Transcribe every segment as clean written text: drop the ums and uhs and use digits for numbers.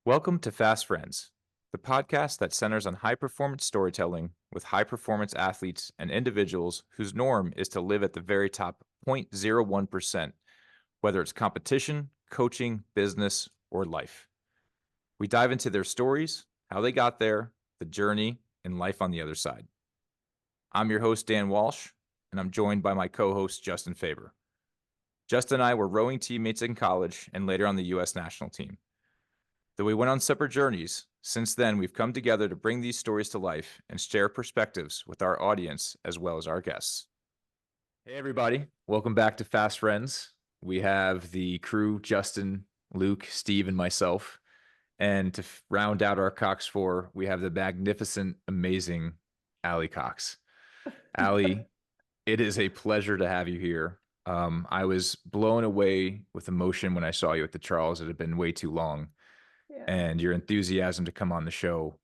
Welcome to Fast Friends, the podcast that centers on high performance storytelling with high performance athletes and individuals whose norm is to live at the very top 0.01%, whether it's competition, coaching, business, or life. We dive into their stories, how they got there, the journey, and life on the other side. I'm your host, Dan Walsh, and I'm joined by my co host, Justin Faber. Justin and I were rowing teammates in college and later on the U.S. national team. Though we went on separate journeys, since then we've come together to bring these stories to life and share perspectives with our audience as well as our guests. Hey, everybody. Welcome back to Fast Friends. We have the crew, Justin, Luke, Steve, and myself. And to round out our Cox Four, we have the magnificent, amazing Ali Cox. Ali, it is a pleasure to have you here. I was blown away with emotion when I saw you at the Charles. It had been way too long. Yeah. And your enthusiasm to come on the show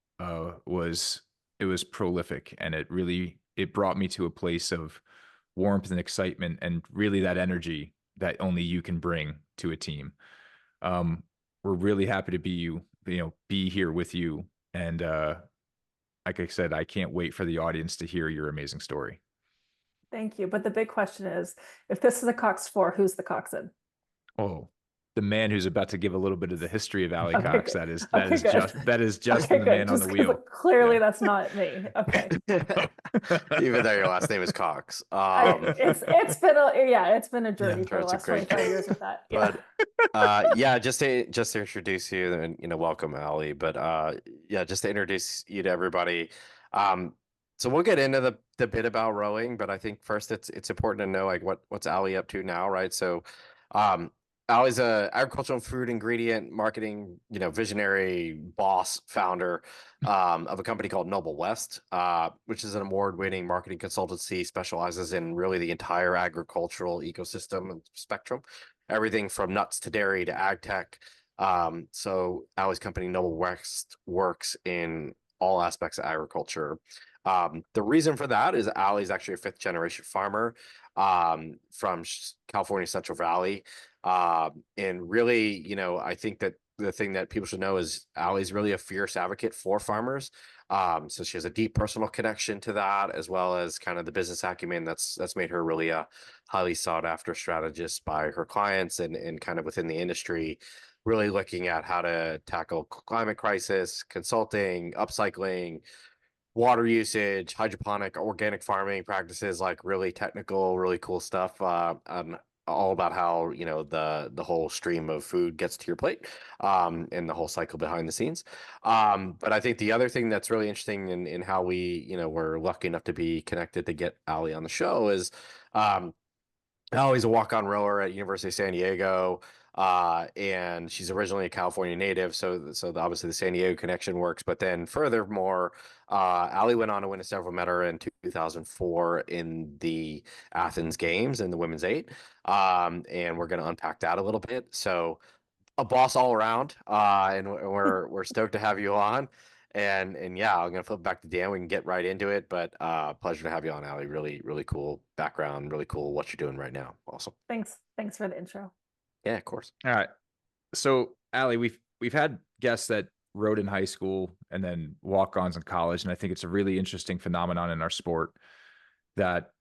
was prolific, and it brought me to a place of warmth and excitement and really that energy that only you can bring to a team. We're really happy to be here with you, and like I said, I can't wait for the audience to hear your amazing story. Thank you. But the big question is, if this is a Cox 4, who's the coxswain? Oh, the man who's about to give a little bit of the history of Ali Okay, Cox. good. That Okay, is good. just that is Justin, Okay, the good. man on Just the because wheel. clearly Yeah. that's not me. Okay. Even though your last name is Cox. It's been a Yeah, journey for sure, the it's a last great 25 name. years with that. Yeah. But yeah, just to introduce you and welcome Ali. But yeah, just to introduce you to everybody. Um, so we'll get into the bit about rowing, but I think first it's important to know like what's Ali up to now, right? So um Ali's a agricultural and food ingredient marketing, visionary boss founder of a company called Noble West, which is an award-winning marketing consultancy, specializes in really the entire agricultural ecosystem and spectrum, everything from nuts to dairy to ag tech. So Ali's company Noble West works in all aspects of agriculture. The reason for that is Ali's actually a fifth generation farmer from California Central Valley. And really, I think that the thing that people should know is Ali's really a fierce advocate for farmers. So she has a deep personal connection to that, as well as kind of the business acumen that's made her really a highly sought after strategist by her clients and kind of within the industry, really looking at how to tackle climate crisis, consulting, upcycling, water usage, hydroponic, organic farming practices, like really technical, really cool stuff. All about how the whole stream of food gets to your plate, and the whole cycle behind the scenes. But I think the other thing that's really interesting in how we we're lucky enough to be connected to get Ali on the show is um, Allie's a walk-on rower at University of San Diego, and she's originally a California native, obviously the San Diego connection works. But then furthermore, Allie went on to win a silver medal in 2004 in the Athens Games in the women's eight, and we're going to unpack that a little bit. So a boss all around, and we're stoked to have you on. And yeah, I'm gonna flip back to Dan. We can get right into it. But pleasure to have you on, Ali. Really, really cool background. Really cool what you're doing right now. Awesome. Thanks. Thanks for the intro. Yeah, of course. All right. So, Ali, we've had guests that rowed in high school and then walk-ons in college, and I think it's a really interesting phenomenon in our sport that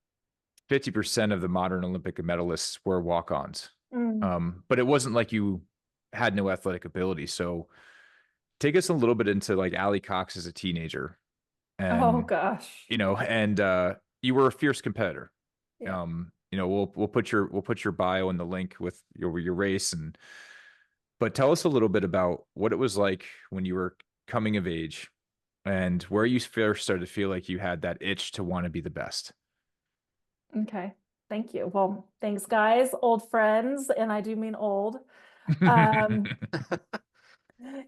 50% of the modern Olympic medalists were walk-ons. But it wasn't like you had no athletic ability. So, take us a little bit into like Ali Cox as a teenager, Oh and gosh. you were a fierce competitor. Yeah. We'll put your bio in the link with your race, but tell us a little bit about what it was like when you were coming of age and where you first started to feel like you had that itch to want to be the best. Okay. Thank you. Well, thanks, guys. Old friends, and I do mean old. Um,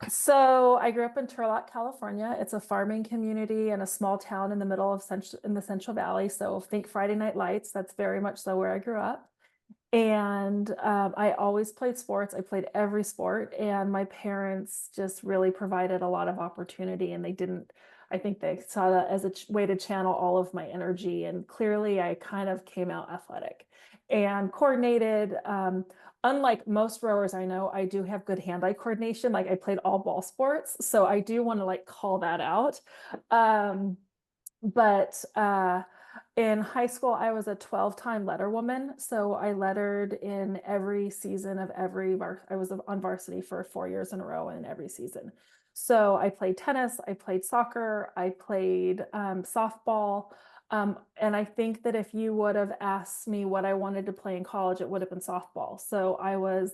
So I grew up in Turlock, California. It's a farming community and a small town in the middle of in the Central Valley. So think Friday Night Lights. That's very much so where I grew up. And I always played sports. I played every sport, and my parents just really provided a lot of opportunity. And they didn't, I think they saw that as a way to channel all of my energy. And clearly, I kind of came out athletic and coordinated. unlike most rowers I know, I do have good hand-eye coordination. Like I played all ball sports, so I do want to like call that out. But in high school, I was a 12-time letterwoman. So I lettered in every season of I was on varsity for 4 years in a row in every season. So I played tennis, I played soccer, I played softball. And I think that if you would have asked me what I wanted to play in college, it would have been softball. So I was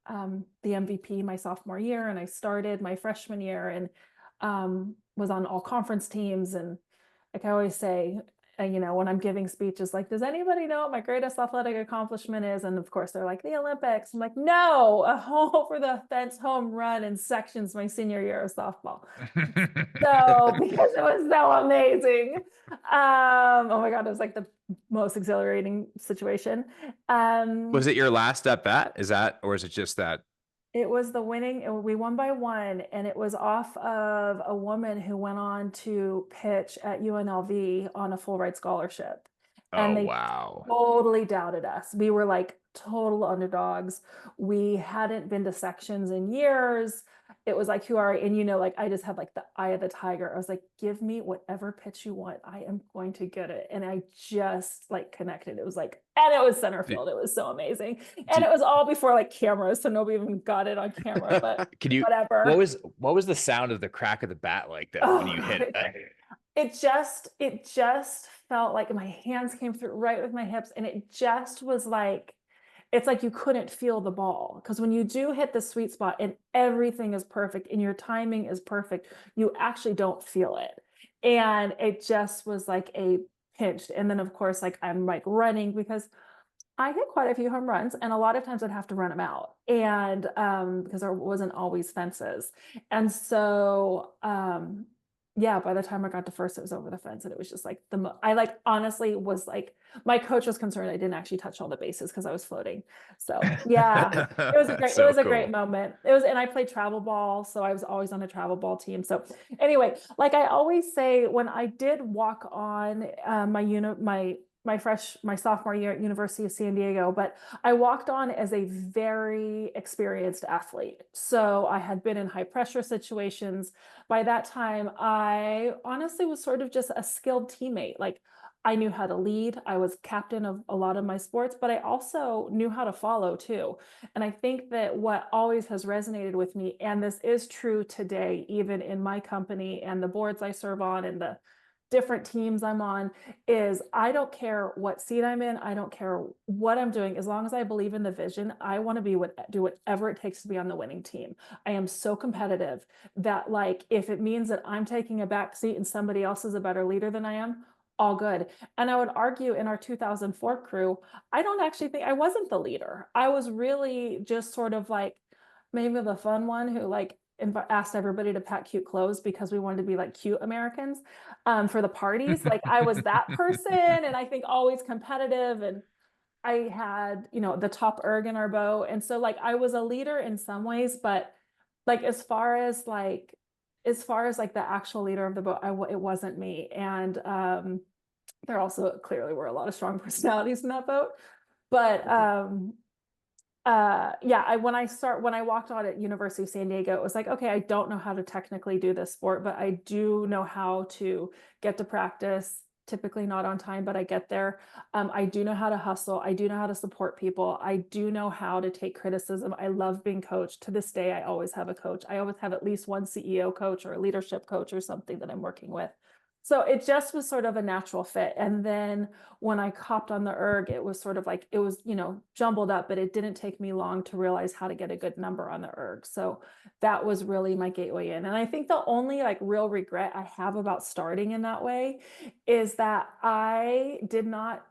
the MVP my sophomore year, and I started my freshman year and was on all conference teams. And like I always say, when I'm giving speeches, like, does anybody know what my greatest athletic accomplishment is? And of course, they're like, the Olympics. I'm like, no, a home over the fence home run in sections my senior year of softball. So, because it was so amazing. Oh my God, it was like the most exhilarating situation. Was it your last at bat? Is that, or is it just that? It was the winning, we won by one, and it was off of a woman who went on to pitch at UNLV on a full ride scholarship. And Oh, they wow. totally doubted us. We were like total underdogs. We hadn't been to sections in years. It was like, who are, and like I just had like the eye of the tiger. I was like, give me whatever pitch you want. I am going to get it. And I just like connected. It was like, and it was center field. It was so amazing. And it was all before like cameras. So nobody even got it on camera, but Can you, whatever. what was the sound of the crack of the bat like though when you hit it? It just felt like my hands came through right with my hips, and it just was like, it's like you couldn't feel the ball, because when you do hit the sweet spot and everything is perfect and your timing is perfect, you actually don't feel it. And it just was like a pinch. And then of course, like I'm like running, because I hit quite a few home runs, and a lot of times I'd have to run them out. And because there wasn't always fences. And so yeah, by the time I got to first, it was over the fence, and it was just like I like honestly was like, my coach was concerned I didn't actually touch all the bases because I was floating. So yeah, it was a great, So great cool. moment. It was, and I played travel ball, so I was always on a travel ball team. So anyway, like I always say, when I did walk on my sophomore year at University of San Diego, but I walked on as a very experienced athlete. So I had been in high pressure situations. By that time, I honestly was sort of just a skilled teammate. Like I knew how to lead. I was captain of a lot of my sports, but I also knew how to follow too. And I think that what always has resonated with me, and this is true today, even in my company and the boards I serve on and the different teams I'm on, is I don't care what seat I'm in. I don't care what I'm doing. As long as I believe in the vision, I want to do whatever it takes to be on the winning team. I am so competitive that like, if it means that I'm taking a back seat and somebody else is a better leader than I am, all good. And I would argue in our 2004 crew, I don't actually think I wasn't the leader. I was really just sort of like maybe the fun one who like asked everybody to pack cute clothes because we wanted to be like cute Americans for the parties. Like I was that person, and I think always competitive, and I had, the top erg in our bow. And so like I was a leader in some ways, but like as far as like the actual leader of the boat, it wasn't me. And there also clearly were a lot of strong personalities in that boat. But yeah, when I walked on at University of San Diego, it was like, okay, I don't know how to technically do this sport, but I do know how to get to practice, typically not on time, but I get there. I do know how to hustle. I do know how to support people. I do know how to take criticism. I love being coached. To this day, I always have a coach. I always have at least one CEO coach or a leadership coach or something that I'm working with. So it just was sort of a natural fit. And then when I hopped on the erg, it was sort of like, it was, jumbled up, but it didn't take me long to realize how to get a good number on the erg. So that was really my gateway in. And I think the only like real regret I have about starting in that way is that I did not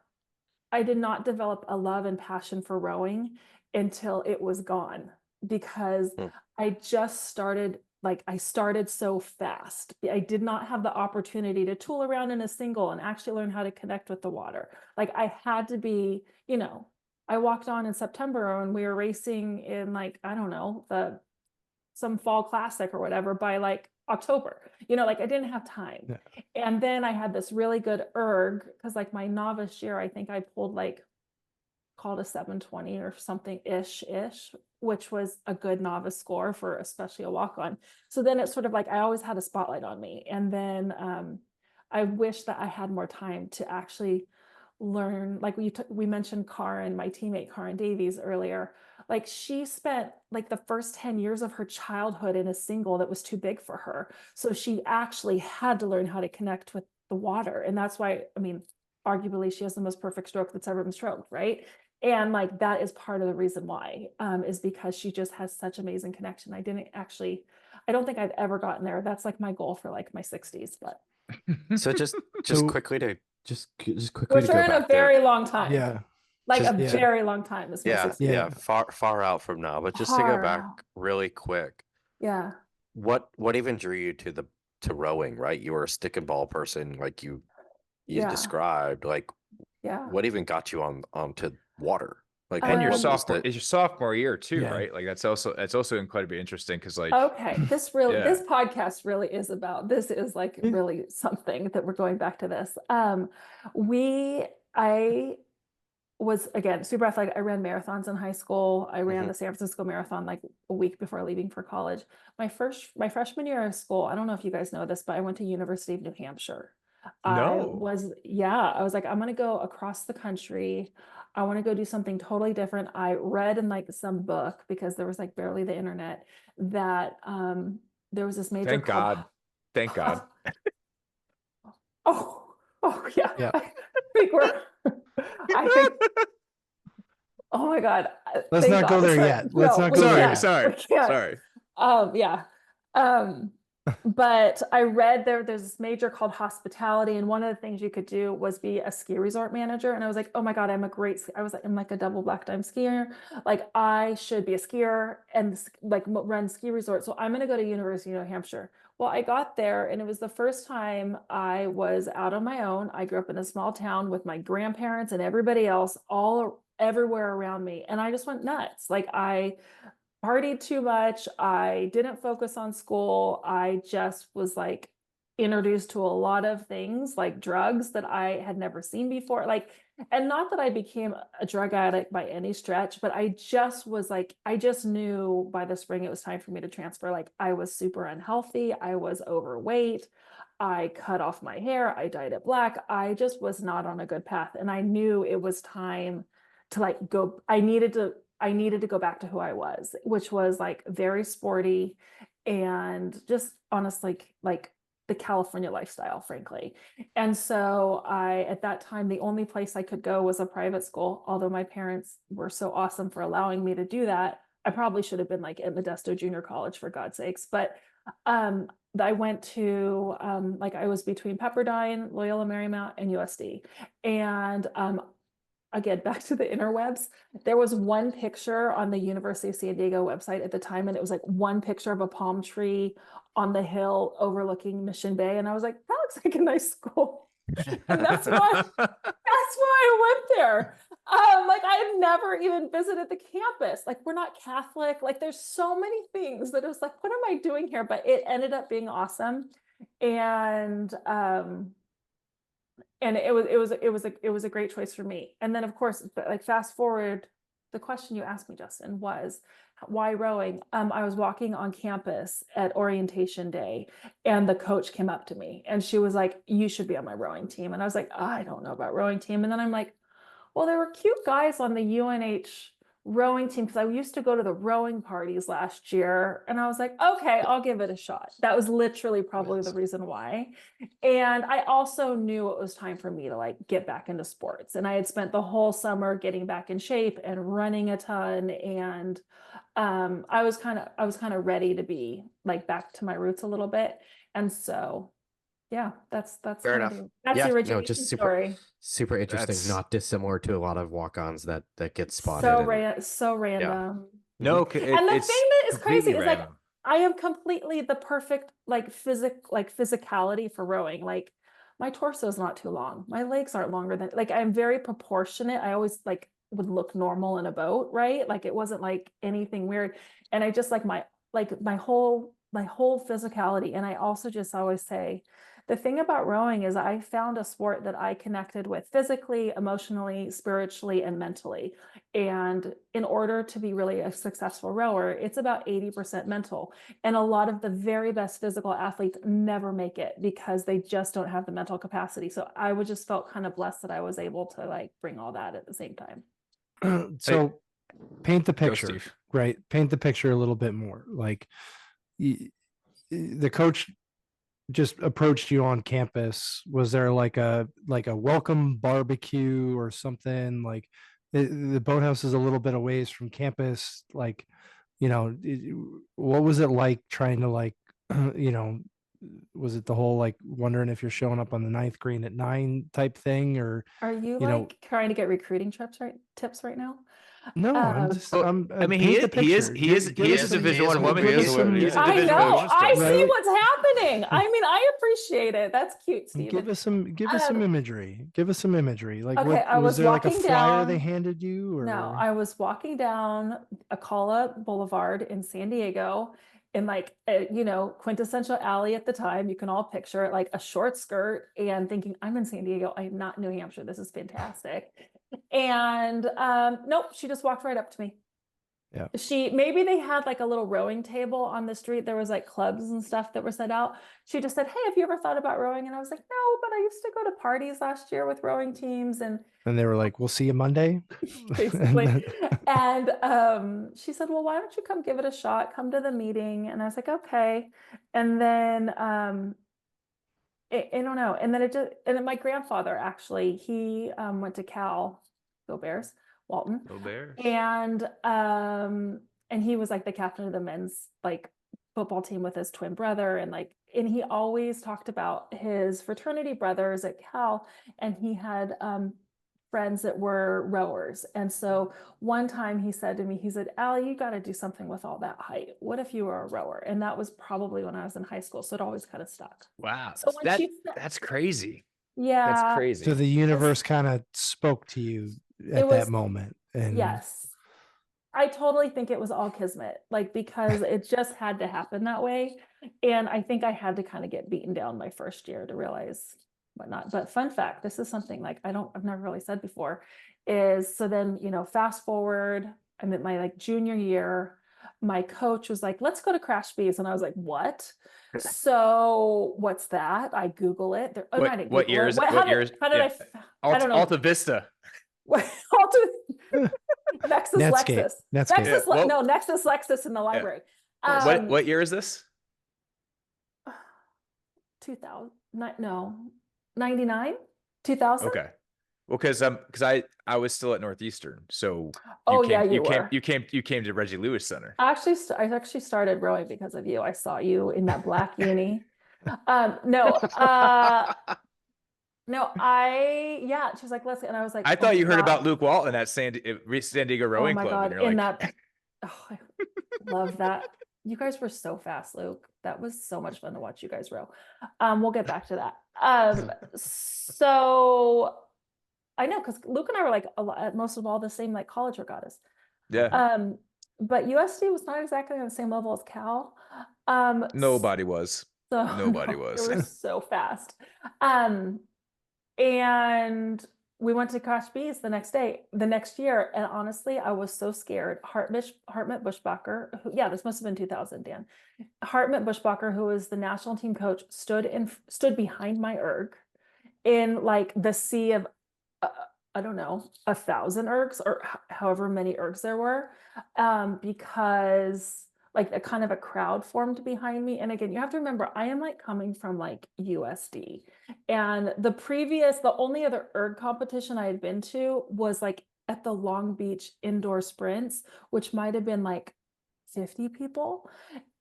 develop a love and passion for rowing until it was gone, because I just started, like I started so fast. I did not have the opportunity to tool around in a single and actually learn how to connect with the water. Like I had to be, I walked on in September and we were racing in like, I don't know, some fall classic or whatever by like October, like I didn't have time. Yeah. And then I had this really good erg, because like my novice year, I think I pulled like called a 720 or something ish, which was a good novice score for especially a walk-on. So then it's sort of like I always had a spotlight on me. And then I wish that I had more time to actually learn. Like we mentioned Karin, my teammate Karin Davies earlier. Like she spent like the first 10 years of her childhood in a single that was too big for her. So she actually had to learn how to connect with the water. And that's why, I mean, arguably she has the most perfect stroke that's ever been stroked, right? And like that is part of the reason why, is because she just has such amazing connection. I don't think I've ever gotten there. That's like my goal for like my 60s, but So just So- quickly to Just quickly we're to sure go in a back to- very long time. Yeah. Like Just- a yeah. very long time is my yeah 60s. Yeah. far out from now, but just to go Far back out. really quick, Yeah. what even drew you to rowing, right? You were a stick and ball person, like you Yeah. described. Like Yeah. what even got you onto water? Like And your what was sophomore, the- it's your sophomore year too, Yeah. right? Like that's also incredibly interesting because like Okay. This Yeah. podcast really is about, this is like Yeah. really something that we're going back to this. I was again super athletic. I ran marathons in high school. I ran Mhm. the San Francisco Marathon like a week before leaving for college. My freshman year of school, I don't know if you guys know this, but I went to University of New Hampshire. I No. was like, I'm gonna go across the country. I want to go do something totally different. I read in like some book, because there was like barely the internet, that there was this major Thank called God. Thank God. Oh yeah. Yeah. I think we're I think oh my God. Let's Thank not go God. there Sorry. yet. Let's No, not we go there can't. yet. Sorry. We can't. Sorry. Yeah. But I read there's this major called hospitality, and one of the things you could do was be a ski resort manager. And I was like, oh my God, I'm like a double black dime skier. Like I should be a skier and like run ski resorts. So I'm going to go to University of New Hampshire. Well, I got there and it was the first time I was out on my own. I grew up in a small town with my grandparents and everybody else everywhere around me. And I just went nuts. Like I partied too much. I didn't focus on school. I just was like introduced to a lot of things like drugs that I had never seen before. Like, and not that I became a drug addict by any stretch, but I just was like, I just knew by the spring it was time for me to transfer. Like I was super unhealthy. I was overweight. I cut off my hair. I dyed it black. I just was not on a good path. And I knew it was time to like go. I needed to go back to who I was, which was like very sporty and just honestly like the California lifestyle, frankly. And so at that time, the only place I could go was a private school, although my parents were so awesome for allowing me to do that. I probably should have been like at Modesto Junior College for God's sakes. But I went to like I was between Pepperdine, Loyola Marymount, and USD. And again, back to the interwebs, there was one picture on the University of San Diego website at the time, and it was like one picture of a palm tree on the hill overlooking Mission Bay. And I was like, that looks like a nice school. And that's why I went there. Like I had never even visited the campus. Like we're not Catholic. Like there's so many things that it was like, what am I doing here? But it ended up being awesome. And it was a great choice for me. And then of course, like fast forward, the question you asked me, Justin, was why rowing? I was walking on campus at orientation day and the coach came up to me and she was like, you should be on my rowing team. And I was like, I don't know about rowing team. And then I'm like, well, there were cute guys on the UNH rowing team because I used to go to the rowing parties last year. And I was like, okay, I'll give it a shot. That was literally probably the reason why. And I also knew it was time for me to like get back into sports. And I had spent the whole summer getting back in shape and running a ton. And I was kind of ready to be like back to my roots a little bit. And so yeah, that's Fair kind of enough. that's Yeah, the no, origination just story. super interesting, That's- not dissimilar to a lot of walk-ons that get spotted. So random. No, And the it's thing that is crazy completely is like random. I am completely the perfect like physicality for rowing. Like my torso is not too long. My legs aren't longer than like I'm very proportionate. I always like would look normal in a boat, right? Like it wasn't like anything weird. And I just like my whole physicality. And I also just always say The thing about rowing is I found a sport that I connected with physically, emotionally, spiritually, and mentally. And in order to be really a successful rower, it's about 80% mental. And a lot of the very best physical athletes never make it because they just don't have the mental capacity. So I would just felt kind of blessed that I was able to like bring all that at the same time. So paint the Go, picture, Steve. right? Paint the picture a little bit more. Like the coach just approached you on campus. Was there like a welcome barbecue or something? Like the boathouse is a little bit away from campus. Like, what was it like trying to like, was it the whole like wondering if you're showing up on the ninth green at 9 type thing, or Are you you know like trying to get recruiting tips right now? no, I'm Um, just Well, I mean, paint the picture. he is a Division One woman. give He us is, some- he is a I Division know, One I instructor. see Right. what's happening. I mean, I appreciate it. That's cute, Steven. Give us some imagery. Give us some imagery. Like, Okay, what I was there like a walking flyer they down- handed you, or No, I was walking down Acala Boulevard in San Diego in like, quintessential alley at the time. You can all picture it, like a short skirt, and thinking, I'm in San Diego. I'm not in New Hampshire. This is fantastic. And nope, she just walked right up to me. Yeah. Maybe they had like a little rowing table on the street. There was like clubs and stuff that were set out. She just said, hey, have you ever thought about rowing? And I was like, no, but I used to go to parties last year with rowing teams. And they were like, "We'll see you Monday." basically. And she said, well, why don't you come give it a shot? Come to the meeting. And I was like, okay. And then I don't know. And then my grandfather actually, he went to Cal, go Bears, Walton. Go Bears. And he was like the captain of the men's like football team with his twin brother, and he always talked about his fraternity brothers at Cal, and he had friends that were rowers. And so one time he said to me, he said, Ali, you got to do something with all that height. What if you were a rower? And that was probably when I was in high school, so it always kind of stuck. Wow, So when she said- that's crazy. Yeah, That's crazy. So the universe kind of spoke to you at that moment. And yes. I totally think it was all kismet, like, because it just had to happen that way. And I think I had to kind of get beaten down my first year to realize whatnot. But fun fact, this is something like I've never really said before, is so then, fast forward, I'm at my like junior year, my coach was like, let's go to Crash Bees. And I was like, what? So what's that? I Google it. What year is it? How did I don't know. Alta Vista. Nexus Netscape. Lexus. Netscape. Yeah, well- Nexus Lexus in the library. What year is this? 2000, no, 99, 2000. Okay. Well, because I was still at Northeastern, so you came to Reggie Lewis Center. I actually started rowing because of you. I saw you in that black uni. No, she was like, let's, and I was like, I thought oh you my heard God. about Luke Walton at San Diego Oh Rowing my Club, God, and you're in like, that, I love that. You guys were so fast, Luke. That was so much fun to watch you guys row. We'll get back to that. So I know, because Luke and I were like at most of all the same like college regattas. yeah, But USD was not exactly on the same level as Cal. nobody was. So Nobody no, was. They were so fast. And we went to Crash Bees the next year. And honestly, I was so scared. Hartmut Buschbacher, this must have been 2000, Dan. Hartmut Buschbacher, who was the national team coach, stood behind my erg in like the sea of, I don't know, 1,000 ergs or however many ergs there were, because like a kind of a crowd formed behind me. And again, you have to remember, I am like coming from like USD, and the only other erg competition I had been to was like at the Long Beach indoor sprints, which might've been like 50 people.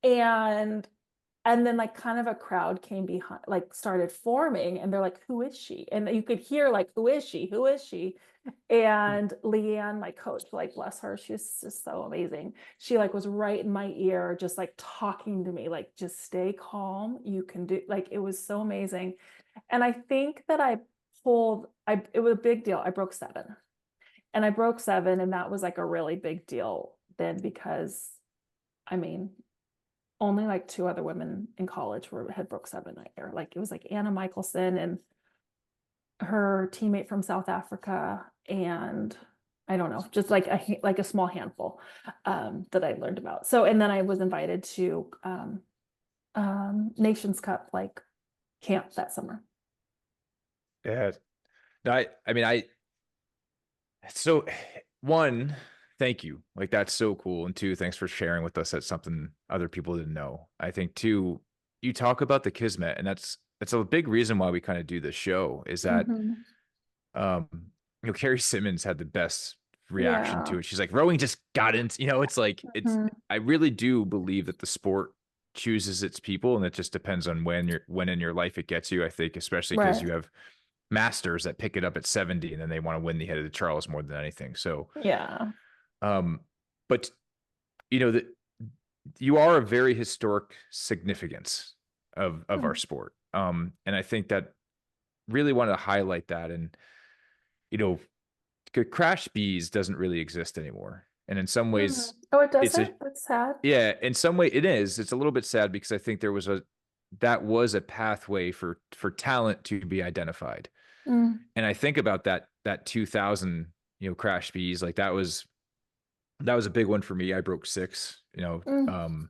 And then like kind of a crowd came behind, like started forming, and they're like, who is she? And you could hear like, who is she? Who is she? And Leanne, my coach, like, bless her, she's just so amazing. She like was right in my ear, just like talking to me, like, just stay calm. You can do, like, it was so amazing. And I think that it was a big deal. I broke 7, and that was like a really big deal then, because I mean, only like 2 other women in college had broke 7 that year. Like it was like Anna Michelson and her teammate from South Africa, and I don't know, just like a small handful that I learned about. So, and then I was invited to Nations Cup like camp that summer. Yeah. No, so one, thank you. Like that's so cool. And two, thanks for sharing with us. That's something other people didn't know. I think two, you talk about the kismet, and that's a big reason why we kind of do this show is that Mhm. Carrie Simmons had the best reaction Yeah. to it. She's like, rowing just got into, it's like Mhm. I really do believe that the sport chooses its people, and it just depends on when in your life it gets you. I think, especially because Right. you have masters that pick it up at 70 and then they want to win the head of the Charles more than anything. So Yeah. but that you are a very historic significance of our sport. And I think that really wanted to highlight that. And Crash Bees doesn't really exist anymore. And in some ways, Oh, it it's doesn't? That's sad. in some way it is. It's a little bit sad because I think that was a pathway for talent to be identified. Mm. And I think about that 2000, Crash Bees, like that was a big one for me. I broke 6, Mm.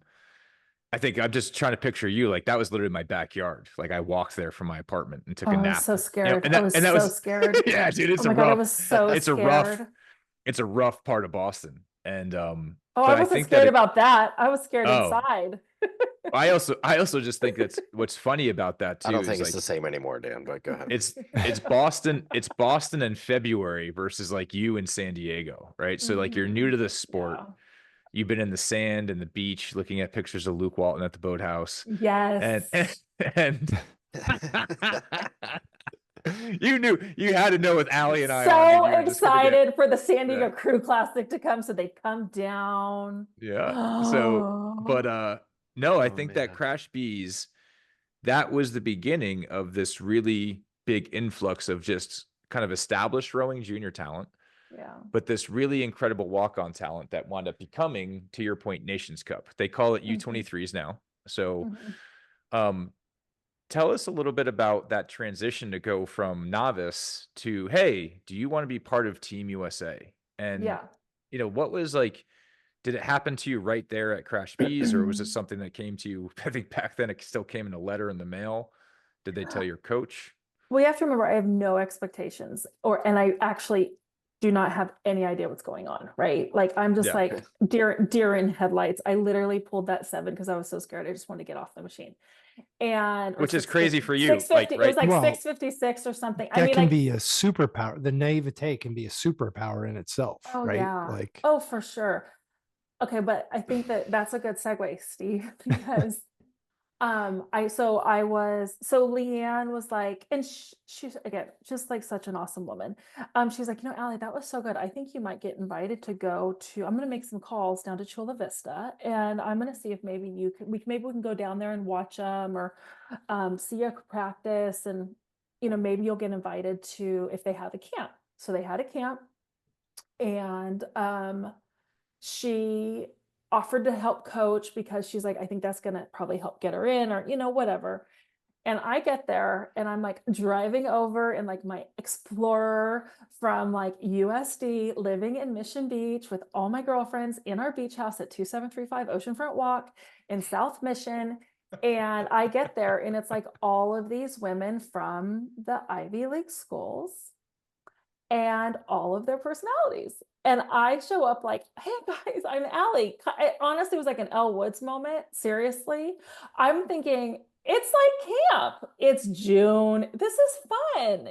I think I'm just trying to picture you, like that was literally my backyard. Like I walked there from my apartment and took Oh, a I was nap. so scared. I was And that so was, scared. yeah, dude, Oh my God, I was so it's scared. a rough part of Boston. And, Oh, but I I wasn't think scared about that. I was scared oh, inside. I also just think that's what's funny about that too. I don't is think it's like, the same anymore, Dan, but go ahead. it's Boston in February versus like you in San Diego, right? So like you're new to the sport. Yeah. You've been in the sand and the beach, looking at pictures of Luke Walton at the boathouse. Yes. And you had to know with Ali and I on, So dude, you were just gonna excited for the San Diego yeah. Crew Classic to come. So they come down. Yeah. So, but no, I think that man. Crash Bees, that was the beginning of this really big influx of just kind of established rowing junior talent. Yeah. But this really incredible walk-on talent that wound up becoming, to your point, Nations Cup. They call it U23s now. So, tell us a little bit about that transition to go from novice to, hey, do you want to be part of Team USA? And, Yeah. what was like, did it happen to you right there at Crash Bees, or was it something that came to you? I think back then it still came in a letter in the mail. Did they tell your coach? Well, you have to remember, I have no expectations, and I actually do not have any idea what's going on, right? Like I'm just Yeah. like deer in headlights. I literally pulled that 7 because I was so scared. I just wanted to get off the machine. And Which is crazy for you, 650, like, it was like right? Well, 656 or something. I that mean, can like, be a superpower. The naivete can be a superpower in itself, oh right? yeah. Like, Oh, for sure. Okay, but I think that's a good segue, Steve, because so Leanne was like, and she's again just like such an awesome woman. She's like, Ali, that was so good. I think you might get invited to go to. I'm gonna make some calls down to Chula Vista, and I'm gonna see if maybe maybe we can go down there and watch them or see a practice, and maybe you'll get invited to if they have a camp. So they had a camp, and she offered to help coach because she's like, I think that's going to probably help get her in or, whatever. And I get there and I'm like driving over in like my Explorer from like USD, living in Mission Beach with all my girlfriends in our beach house at 2735 Oceanfront Walk in South Mission. And I get there and it's like all of these women from the Ivy League schools and all of their personalities. And I show up like, hey guys, I'm Ali. It honestly was like an Elle Woods moment. Seriously. I'm thinking, it's like camp. It's June. This is fun,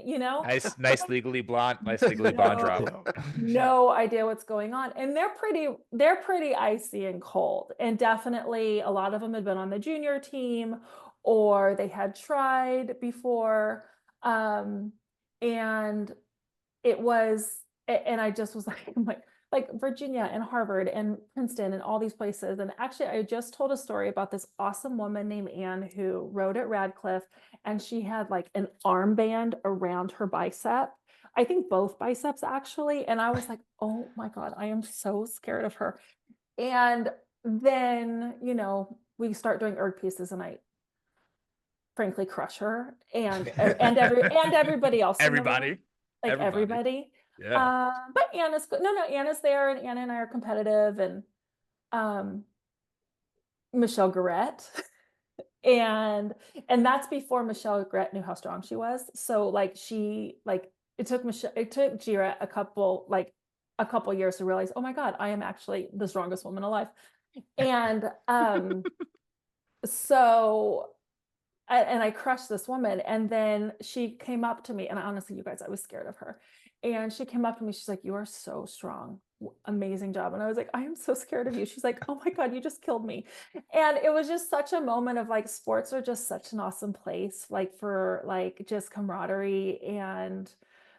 Nice legally blonde drop. No idea what's going on. And they're pretty icy and cold. And definitely a lot of them had been on the junior team or they had tried before. And it was, and I just was like, I'm like Virginia and Harvard and Princeton and all these places. And actually, I just told a story about this awesome woman named Anne who rode at Radcliffe, and she had like an armband around her bicep. I think both biceps actually. And I was like, oh my God, I am so scared of her. And then, we start doing erg pieces, and I frankly crush her and everybody else in the room, Everybody. like Everybody. everybody. Yeah. But Anna's good. No, Anna's there, and Anna and I are competitive, and Michelle Garrett. and that's before Michelle Garrett knew how strong she was. So like it took Gira a couple years to realize, oh my God, I am actually the strongest woman alive. And so I crushed this woman, and then she came up to me, and honestly, you guys, I was scared of her. And she came up to me, she's like, "You are so strong. Amazing job." And I was like, "I am so scared of you." She's like, "Oh my God, you just killed me." And it was just such a moment of like, sports are just such an awesome place, like for like just camaraderie. And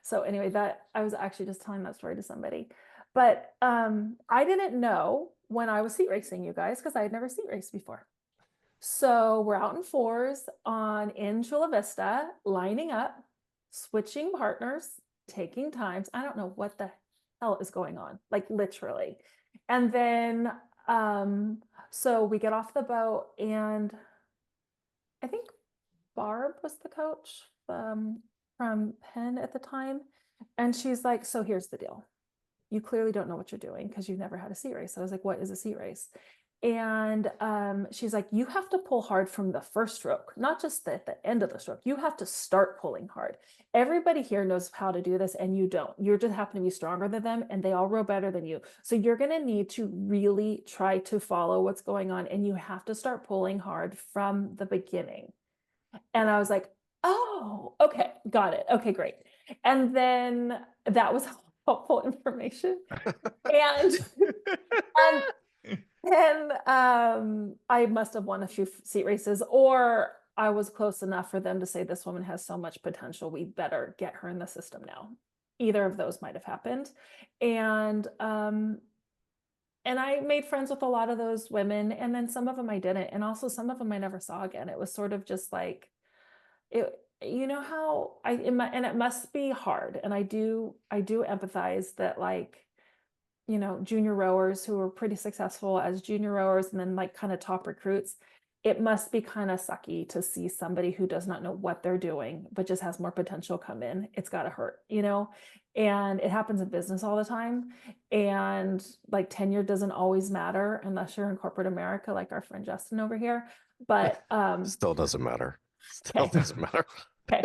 so anyway, that I was actually just telling that story to somebody. But I didn't know when I was seat racing, you guys, because I had never seat raced before. So we're out in fours in Chula Vista, lining up, switching partners, taking times. I don't know what the hell is going on, like literally. And then so we get off the boat, and I think Barb was the coach from Penn at the time. And she's like, "So here's the deal. You clearly don't know what you're doing because you've never had a seat race." I was like, "What is a seat race?" And she's like, "You have to pull hard from the first stroke, not just at the end of the stroke. You have to start pulling hard. Everybody here knows how to do this, and you don't. You just happen to be stronger than them, and they all row better than you. So you're going to need to really try to follow what's going on, and you have to start pulling hard from the beginning." And I was like, "Oh, okay, got it. Okay, great." And then that was helpful information. And and and I must have won a few seat races, or I was close enough for them to say, "This woman has so much potential, we better get her in the system now." Either of those might have happened. And I made friends with a lot of those women, and then some of them I didn't, and also some of them I never saw again. It was sort of just like it, you know how and it must be hard. And I do empathize that, like, junior rowers who are pretty successful as junior rowers, and then like kind of top recruits, it must be kind of sucky to see somebody who does not know what they're doing, but just has more potential come in. It's got to hurt, and it happens in business all the time. And like tenure doesn't always matter unless you're in corporate America, like our friend Justin over here. But Still doesn't matter. Still Okay. doesn't matter. Okay.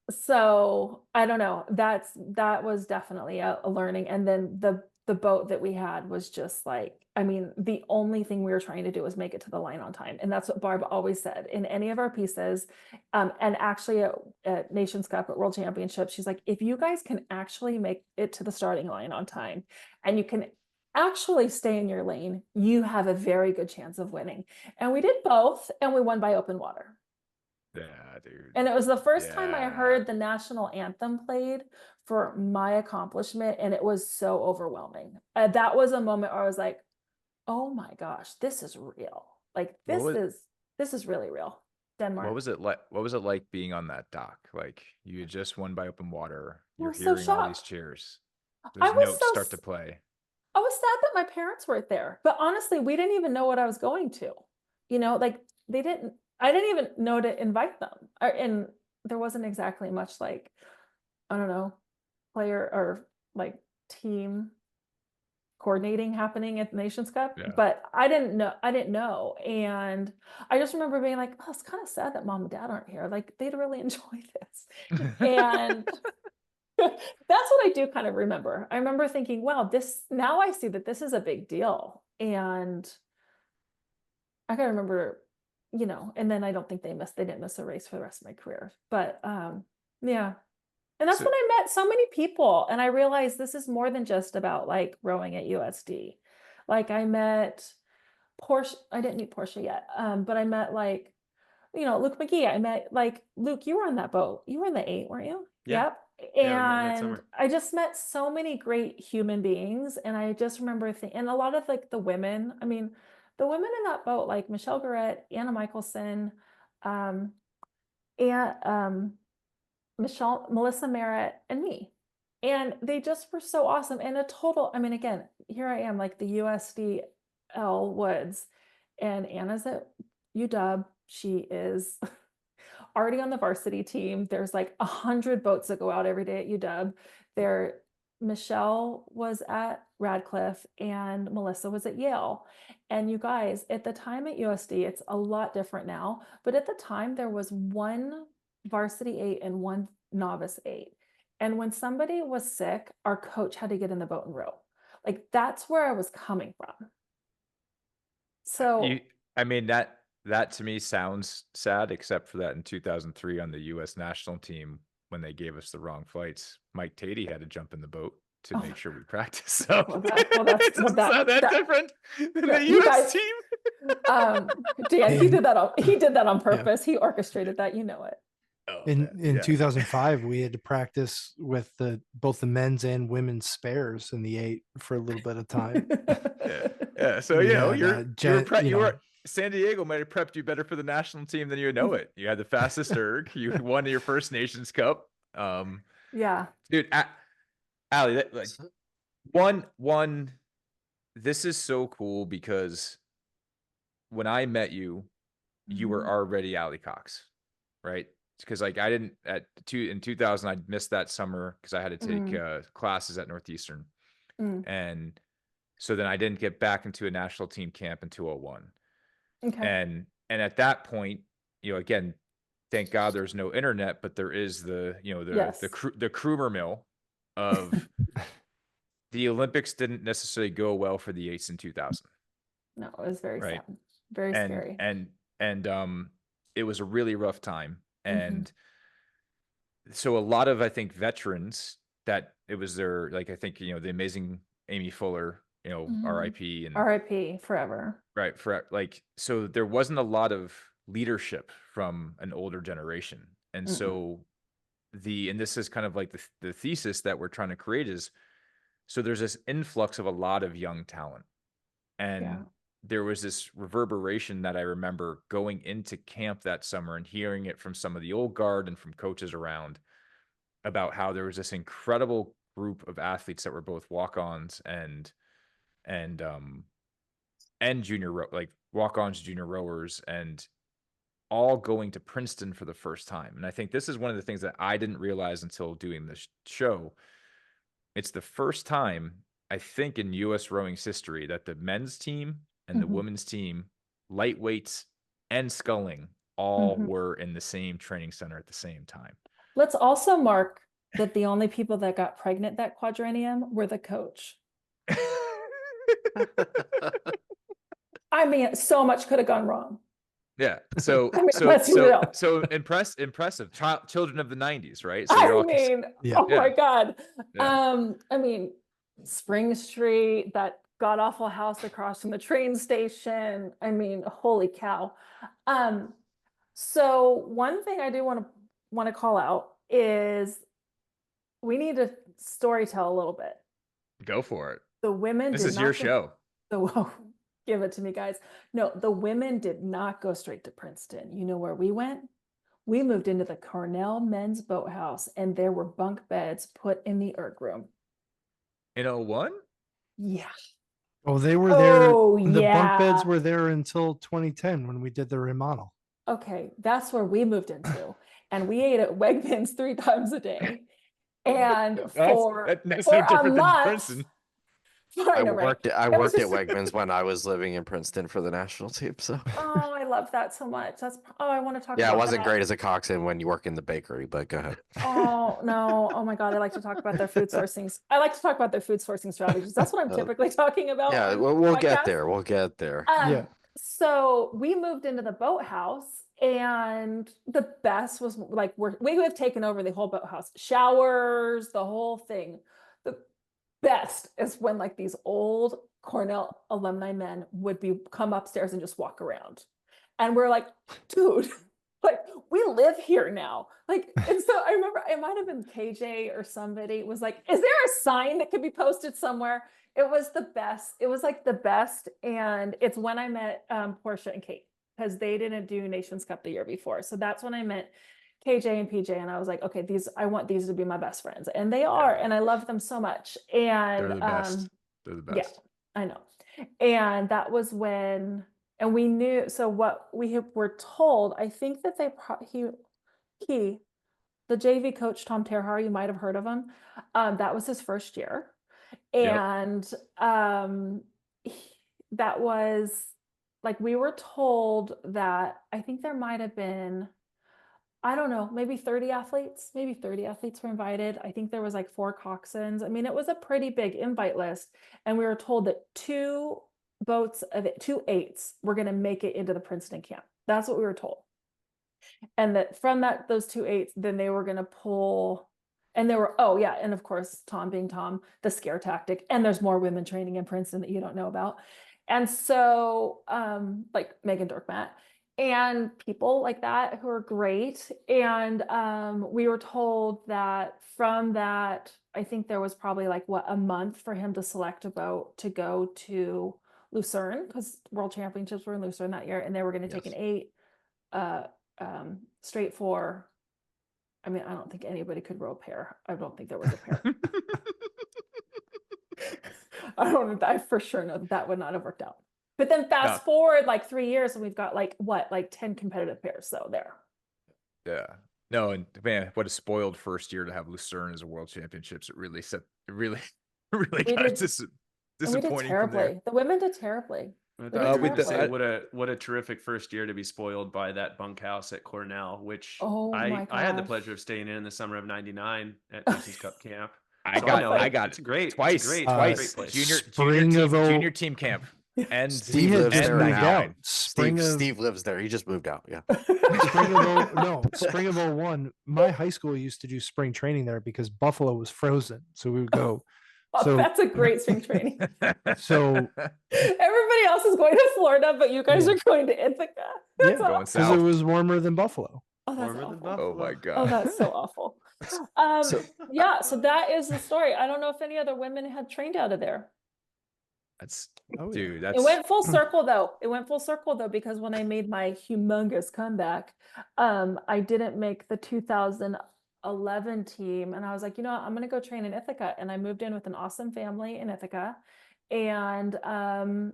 So I don't know. That was definitely a learning. And then the boat that we had was just like, I mean, the only thing we were trying to do was make it to the line on time. And that's what Barb always said in any of our pieces. And actually at Nations Cup, at World Championships, she's like, "If you guys can actually make it to the starting line on time, and you can actually stay in your lane, you have a very good chance of winning." And we did both, and we won by open water. Yeah, dude. And it was the first time I Yeah. heard the national anthem played for my accomplishment, and it was so overwhelming. That was a moment where I was like, "Oh my gosh, this is real. Like this is really real." Denmark. What was it like? What was it like being on that dock? Like, you had just won by open water. You're was so hearing all these shocked. cheers. I There's was notes so start to play. I was sad that my parents weren't there, but honestly, we didn't even know what I was going to. Like I didn't even know to invite them. And there wasn't exactly much like, I don't know, player or like team coordinating happening at the Nations Cup. Yeah. But I didn't know. And I just remember being like, "Oh, it's kind of sad that mom and dad aren't here. Like they'd really enjoy this." And that's what I do kind of remember. I remember thinking, wow, now I see that this is a big deal. And I can remember, and then I don't think they didn't miss a race for the rest of my career. But yeah. And that's So- when I met so many people, and I realized this is more than just about like rowing at USD. Like I met Porsche. I didn't meet Porsche yet. But I met like, Luke McGee. I met like Luke, you were on that boat. You were in the 8, weren't you? Yeah. Yep. Yeah, we met that And summer. I just met so many great human beings. And I just remember and a lot of like the women, I mean, the women in that boat, like Michelle Garrett, Anna Michelson, and Melissa Merritt, and me. And they just were so awesome. And I mean, again, here I am, like the USD L Woods, and Anna's at UW. She is already on the varsity team. There's like 100 boats that go out every day at UW. There, Michelle was at Radcliffe and Melissa was at Yale. And you guys, at the time at USD, it's a lot different now, but at the time there was one varsity 8 and one novice 8. And when somebody was sick, our coach had to get in the boat and row. Like that's where I was coming from. So I mean, that to me sounds sad, except for that in 2003 on the U.S. national team, when they gave us the wrong flights, Mike Tatey had to jump in the boat to Oh make my sure we practice. So that's it doesn't sound that different than the you U.S. guys, team. Dan, he did that on purpose. He orchestrated that, you know it. Oh, In man, yeah. 2005, we had to practice with both the men's and women's spares in the 8 for a little bit of time. Yeah. So We you know, had, you were San Diego might have prepped you better for the national team than you know it. You had the fastest erg. You won your first Nations Cup. Yeah. Dude, Ali, like one. This is so cool because when I met you, you were Mhm. already Ali Cox, right? Because like I didn't in 2000 I missed that summer because I had to take classes at Northeastern, and so then I didn't get back into a national team camp in 2001. Okay. And at that point, you know, again, thank God there's no internet, but there is the Yes. the Krumer mill of the Olympics didn't necessarily go well for the 8s in 2000. No, it was very Right. sad. Very scary. And it was a really rough time. Mhm. And so a lot of, I think, veterans that it was their, like, I think, you know, the amazing Amy Fuller, you know, Mhm. RIP and RIP forever. right. For like, so there wasn't a lot of leadership from an older generation. And so and this is kind of like the thesis that we're trying to create is, so there's this influx of a lot of young talent. And Yeah. there was this reverberation that I remember going into camp that summer and hearing it from some of the old guard and from coaches around about how there was this incredible group of athletes that were both walk-ons and like walk-ons, junior rowers, and all going to Princeton for the first time. And I think this is one of the things that I didn't realize until doing this show. It's the first time, I think, in U.S. rowing's history that the men's team and the women's team, lightweights and sculling, all were in the same training center at the same time. Let's also mark that the only people that got pregnant that quadrennium were the coach. I mean, so much could have gone wrong. Yeah. So I mean, let's be real. so impressive. Children of the 90s, right? So oh my God. Yeah. I mean, Spring Street, that god awful house across from the train station. I mean, holy cow. So one thing I do want to call out is we need to storytell a little bit. Go for it. The women. This is your show. Give it to me, guys. No, the women did not go straight to Princeton. You know where we went? We moved into the Cornell Men's Boathouse, and there were bunk beds put in the erg room. In 01? Yeah. Oh, they were there. The yeah. bunk beds were there until 2010 when we did the remodel. Okay, that's where we moved into. And we ate at Wegmans 3 times a day. And that's for no a different than month, Princeton. I worked at Wegmans when I was living in Princeton for the national team. So oh, I love that so much. I want to talk about yeah, it wasn't that. great as a coxswain when you work in the bakery, but go ahead. Oh no. Oh my God. I like to talk about their food sourcing. I like to talk about their food sourcing strategies. That's what I'm typically talking about. Yeah, we'll get there. We'll get there. Yeah. So we moved into the boathouse, and the best was like we have taken over the whole boathouse, showers, the whole thing. The best is when like these old Cornell alumni men would come upstairs and just walk around, and we're like, dude, like we live here now. Like, and so I remember it might have been KJ or somebody was like, is there a sign that could be posted somewhere? It was the best. It was like the best. And it's when I met Portia and Kate, because they didn't do Nations Cup the year before. So that's when I met KJ and PJ. And I was like, okay, I want these to be my best friends. And they are, and I love them so much. And they're the best. They're the best. Yeah, I know. And that was when, and we knew, so what were told, I think that the JV coach, Tom Terhar, you might have heard of him. That was his first year. Yep. And that was like, we were told that I think there might have been, I don't know, maybe 30 athletes, were invited. I think there was like 4 coxswains. I mean, it was a pretty big invite list. And we were told that 2 boats of it, 2 eights were going to make it into the Princeton camp. That's what we were told. And that from those 2 eights, then they were going to pull, and there were, oh yeah, and of course, Tom being Tom, the scare tactic, and there's more women training in Princeton that you don't know about. And so, like Megan Dorkmatt and people like that who are great. And we were told that from that, I think there was probably like a month for him to select a boat to go to Lucerne, because World Championships were in Lucerne that year, and they were going to take an 8 straight for, I mean, I don't think anybody could row a pair. I don't think there was a pair. I for sure know that would not have worked out. But then fast forward like 3 years and we've got like 10 competitive pairs. So there. Yeah. No, and man, what a spoiled first year to have Lucerne as a world championships. It really really got disappointing. We did terribly. The women did terribly. I thought you were gonna say what a terrific first year to be spoiled by that bunkhouse at Cornell, which I had the pleasure of staying in the summer of '99 at Nations Cup camp. I got it's great. Twice. It's great. Twice. Great place. Junior team camp. And Steve lives there now. Steve lives there. He just moved out. Yeah. Spring of 01. My high school used to do spring training there because Buffalo was frozen. So we would go. So that's a great spring training. So everybody else is going to Florida, but you guys are going to Ithaca. That's because it was warmer than Buffalo. Oh, that's awful. Oh my God. Oh, that's so awful. So that is the story. I don't know if any other women had trained out of there. Dude, it went full circle though, because when I made my humongous comeback, I didn't make the 2011 team, and I was like, you know what? I'm gonna go train in Ithaca, and I moved in with an awesome family in Ithaca, and I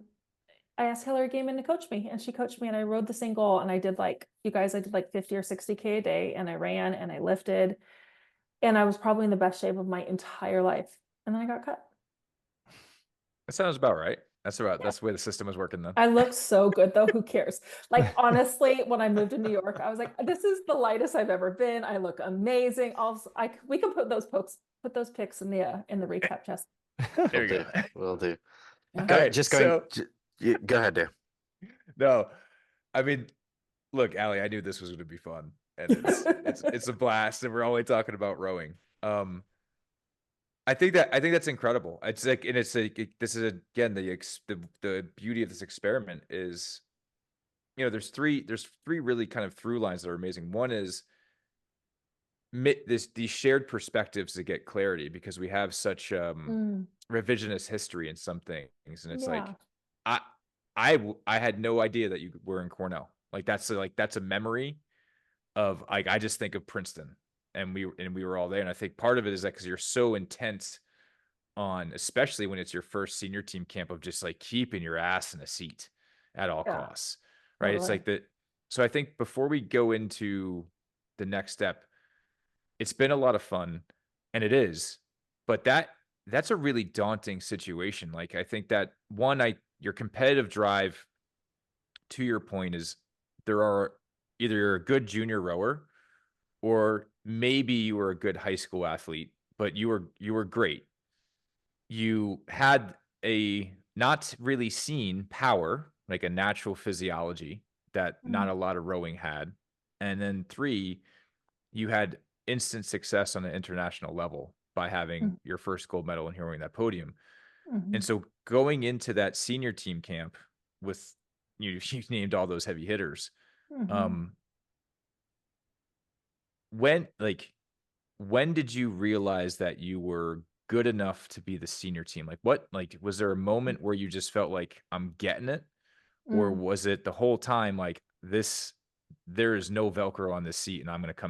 asked Hillary Gaiman to coach me, and she coached me, and I rode the single, and I did like 50 or 60K a day, and I ran and I lifted, and I was probably in the best shape of my entire life, and then I got cut. That sounds about right. That's the way the system was working then. I look so good though. Who cares? Like honestly, when I moved to New York, I was like, this is the lightest I've ever been. I look amazing. Also, we can put those pics in the recap chest. There you go. Will do. Yeah. Go ahead, Dave. No, I mean, look, Ali, I knew this was going to be fun, and it's a blast, and we're only talking about rowing. I think that's incredible. It's like, and it's like, this is again the beauty of this experiment is, there's three really kind of through lines that are amazing. One is these shared perspectives to get clarity, because we have such revisionist history in some things, and it's like I had no idea that you were in Cornell. Like that's a memory of, like, I just think of Princeton. And we were all there. And I think part of it is that because you're so intense on, especially when it's your first senior team camp, of just like keeping your ass in a seat at all costs. Right. Totally. It's like that. So I think before we go into the next step, it's been a lot of fun, and it is, but that's a really daunting situation. Like, I think that your competitive drive, to your point, is either you're a good junior rower, or maybe you were a good high school athlete, but you were great. You had a not really seen power, like a natural physiology that not a lot of rowing had. And then 3, you had instant success on an international level by having your first gold medal and hearing that podium. And so going into that senior team camp with, you named all those heavy hitters. When did you realize that you were good enough to be the senior team? Was there a moment where you just felt like, I'm getting it? Or was it the whole time like, there is no Velcro on this seat, and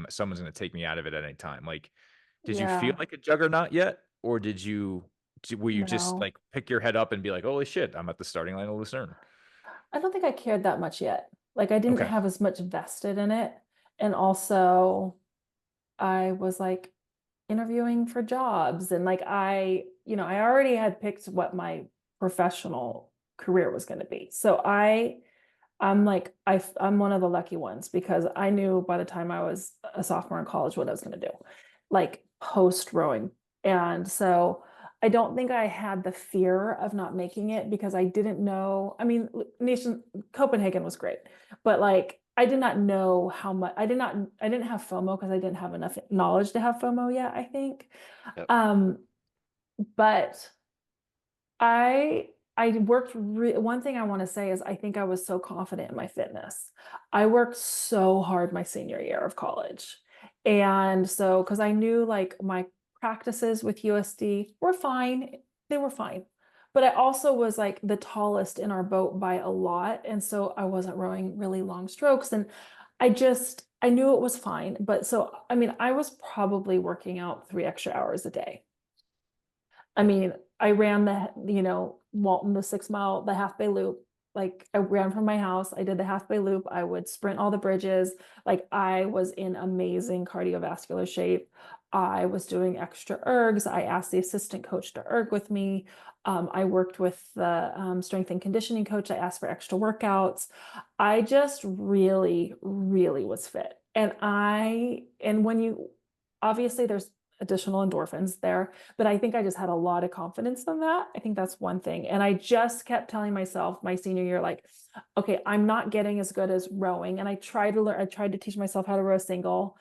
someone's going to take me out of it at any time? Like, did you feel like a juggernaut yet? Or did you Will you just No. like pick your head up and be like, holy shit, I'm at the starting line of Lucerne? I don't think I cared that much yet. Like I didn't Okay. have as much vested in it. And also I was like interviewing for jobs and like I already had picked what my professional career was going to be. So I'm like I'm one of the lucky ones because I knew by the time I was a sophomore in college what I was going to do, like post rowing. And so I don't think I had the fear of not making it because I didn't know. I mean, nation Copenhagen was great, but like I did not know how much I didn't have FOMO because I didn't have enough knowledge to have FOMO yet, I think. Yep. But I worked one thing I want to say is I think I was so confident in my fitness. I worked so hard my senior year of college. And so because I knew like my practices with USD were fine, they were fine. But I also was like the tallest in our boat by a lot. And so I wasn't rowing really long strokes. And I knew it was fine. But so, I mean, I was probably working out 3 extra hours a day. I mean, I ran Walton, the 6 mile, the half bay loop. Like I ran from my house. I did the half bay loop. I would sprint all the bridges. Like I was in amazing cardiovascular shape. I was doing extra ergs. I asked the assistant coach to erg with me. I worked with the strength and conditioning coach. I asked for extra workouts. I just really, really was fit. And when you, obviously there's additional endorphins there, but I think I just had a lot of confidence in that. I think that's one thing. And I just kept telling myself my senior year, like, okay, I'm not getting as good as rowing. And I tried to teach myself how to row single,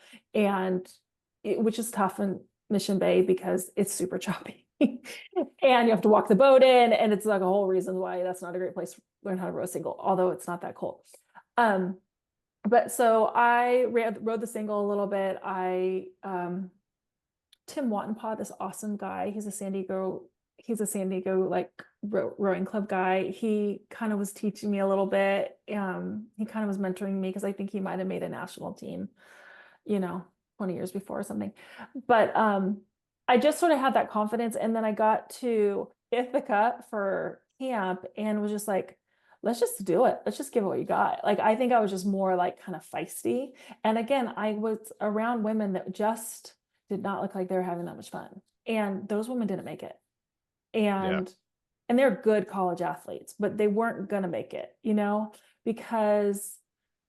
which is tough in Mission Bay because it's super choppy. And you have to walk the boat in, and it's like a whole reason why that's not a great place to learn how to row single, although it's not that cold. But so I rode the single a little bit. Tim Wattenpaw, this awesome guy. He's a San Diego like rowing club guy. He kind of was teaching me a little bit. He kind of was mentoring me because I think he might have made a national team, 20 years before or something. But I just sort of had that confidence. And then I got to Ithaca for camp and was just like, let's just do it. Let's just give it what you got. Like, I think I was just more like kind of feisty. And again, I was around women that just did not look like they were having that much fun. And those women didn't make it. And they're good college athletes, but they weren't going to make it, because,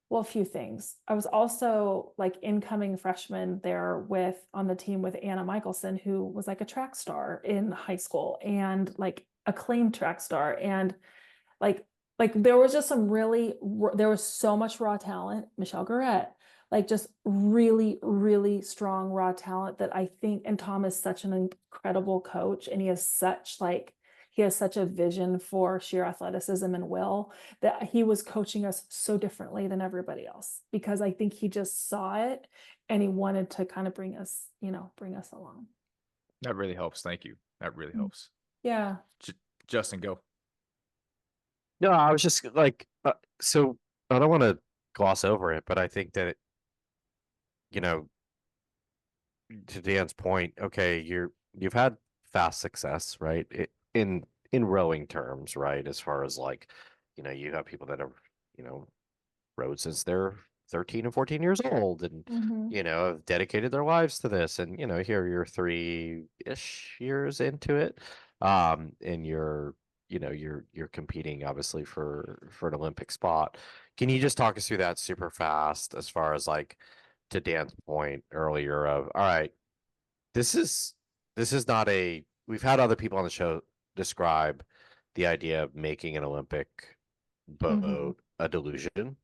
well, a few things. I was also like incoming freshman there on the team with Anna Michelson, who was like a track star in high school and like acclaimed track star. And like there was just there was so much raw talent. Michelle Garrett, like just really, really strong raw talent that I think, and Tom is such an incredible coach and he has such a vision for sheer athleticism and will that he was coaching us so differently than everybody else because I think he just saw it and he wanted to kind of bring us along. That really helps. Thank you. That really helps. Yeah. Justin, go. No, I was just like, so I don't want to gloss over it, but I think that, to Dan's point, okay, you've had fast success, right? In rowing terms, right? As far as like, you have people that have, rowed since they're 13 and 14 years old and, have dedicated their lives to this. And, here you're 3-ish years into it. And you're competing obviously for an Olympic spot. Can you just talk us through that super fast as far as like, to Dan's point earlier of, all right, this is not we've had other people on the show describe the idea of making an Olympic boat a delusion.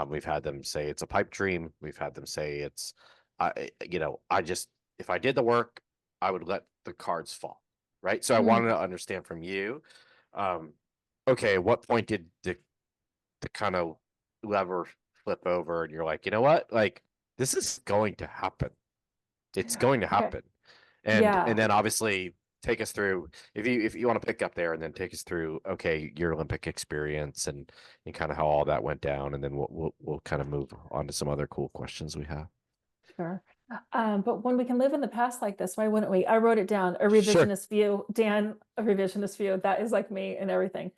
We've had them say it's a pipe dream. We've had them say it's, if I did the work, I would let the cards fall. Right. So I wanted to understand from you, okay, at what point did the kind of lever flip over and you're like, you know what, like this is going to happen. It's going to happen. Okay. And then obviously take us through if you want to pick up there and then take us through, okay, your Olympic experience and kind of how all that went down. And then we'll kind of move on to some other cool questions we have. Sure. But when we can live in the past like this, why wouldn't we? I wrote it down, a Sure. revisionist view. Dan, a revisionist view. That is like me and everything.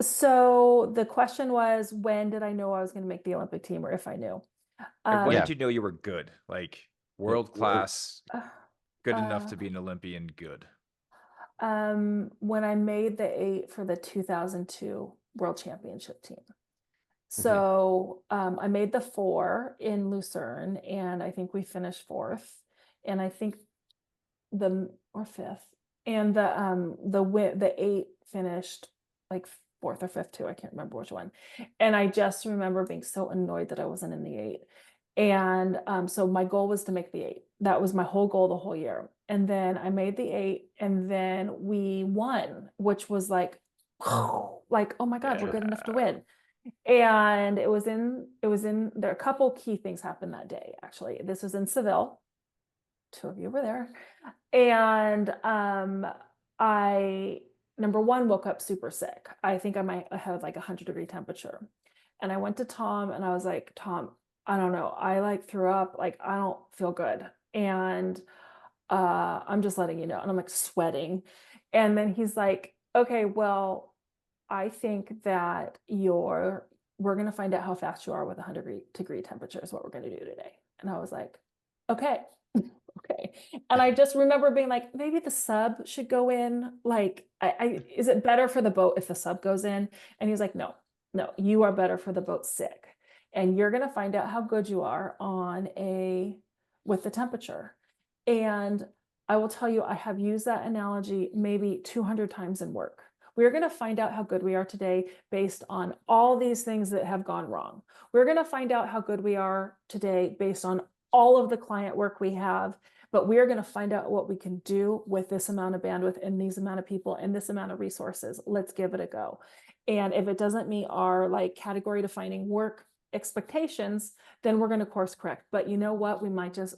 So the question was, when did I know I was going to make the Olympic team, or if I knew? And when Yeah. did you know you were good? Like world class, good enough to be an Olympian good? When I made the 8 for the 2002 World Championship team. So I made the 4 in Lucerne, and I think we finished 4th, and I think or 5th, and the 8 finished like 4th or 5th too. I can't remember which one. And I just remember being so annoyed that I wasn't in the 8. And so my goal was to make the 8. That was my whole goal the whole year. And then I made the 8, and then we won, which was like, like, oh my God, we're good enough to win. And it was in there. A couple key things happened that day. Actually, this was in Seville. 2 of you were there. And I, number one, woke up super sick. I think I had like 100-degree temperature. And I went to Tom and I was like, Tom, I don't know. I like threw up, like I don't feel good. And I'm just letting you know. And I'm like sweating. And then he's like, okay, well, I think that we're going to find out how fast you are with 100-degree temperature is what we're going to do today. And I was like, okay. Okay. And I just remember being like, maybe the sub should go in. Like, is it better for the boat if the sub goes in? And he's like, no, you are better for the boat sick. And you're going to find out how good you are with the temperature. And I will tell you, I have used that analogy maybe 200 times in work. We're going to find out how good we are today based on all these things that have gone wrong. We're going to find out how good we are today based on all of the client work we have, but we're going to find out what we can do with this amount of bandwidth and these amount of people and this amount of resources. Let's give it a go. And if it doesn't meet our like category defining work expectations, then we're going to course correct. But you know what? We might just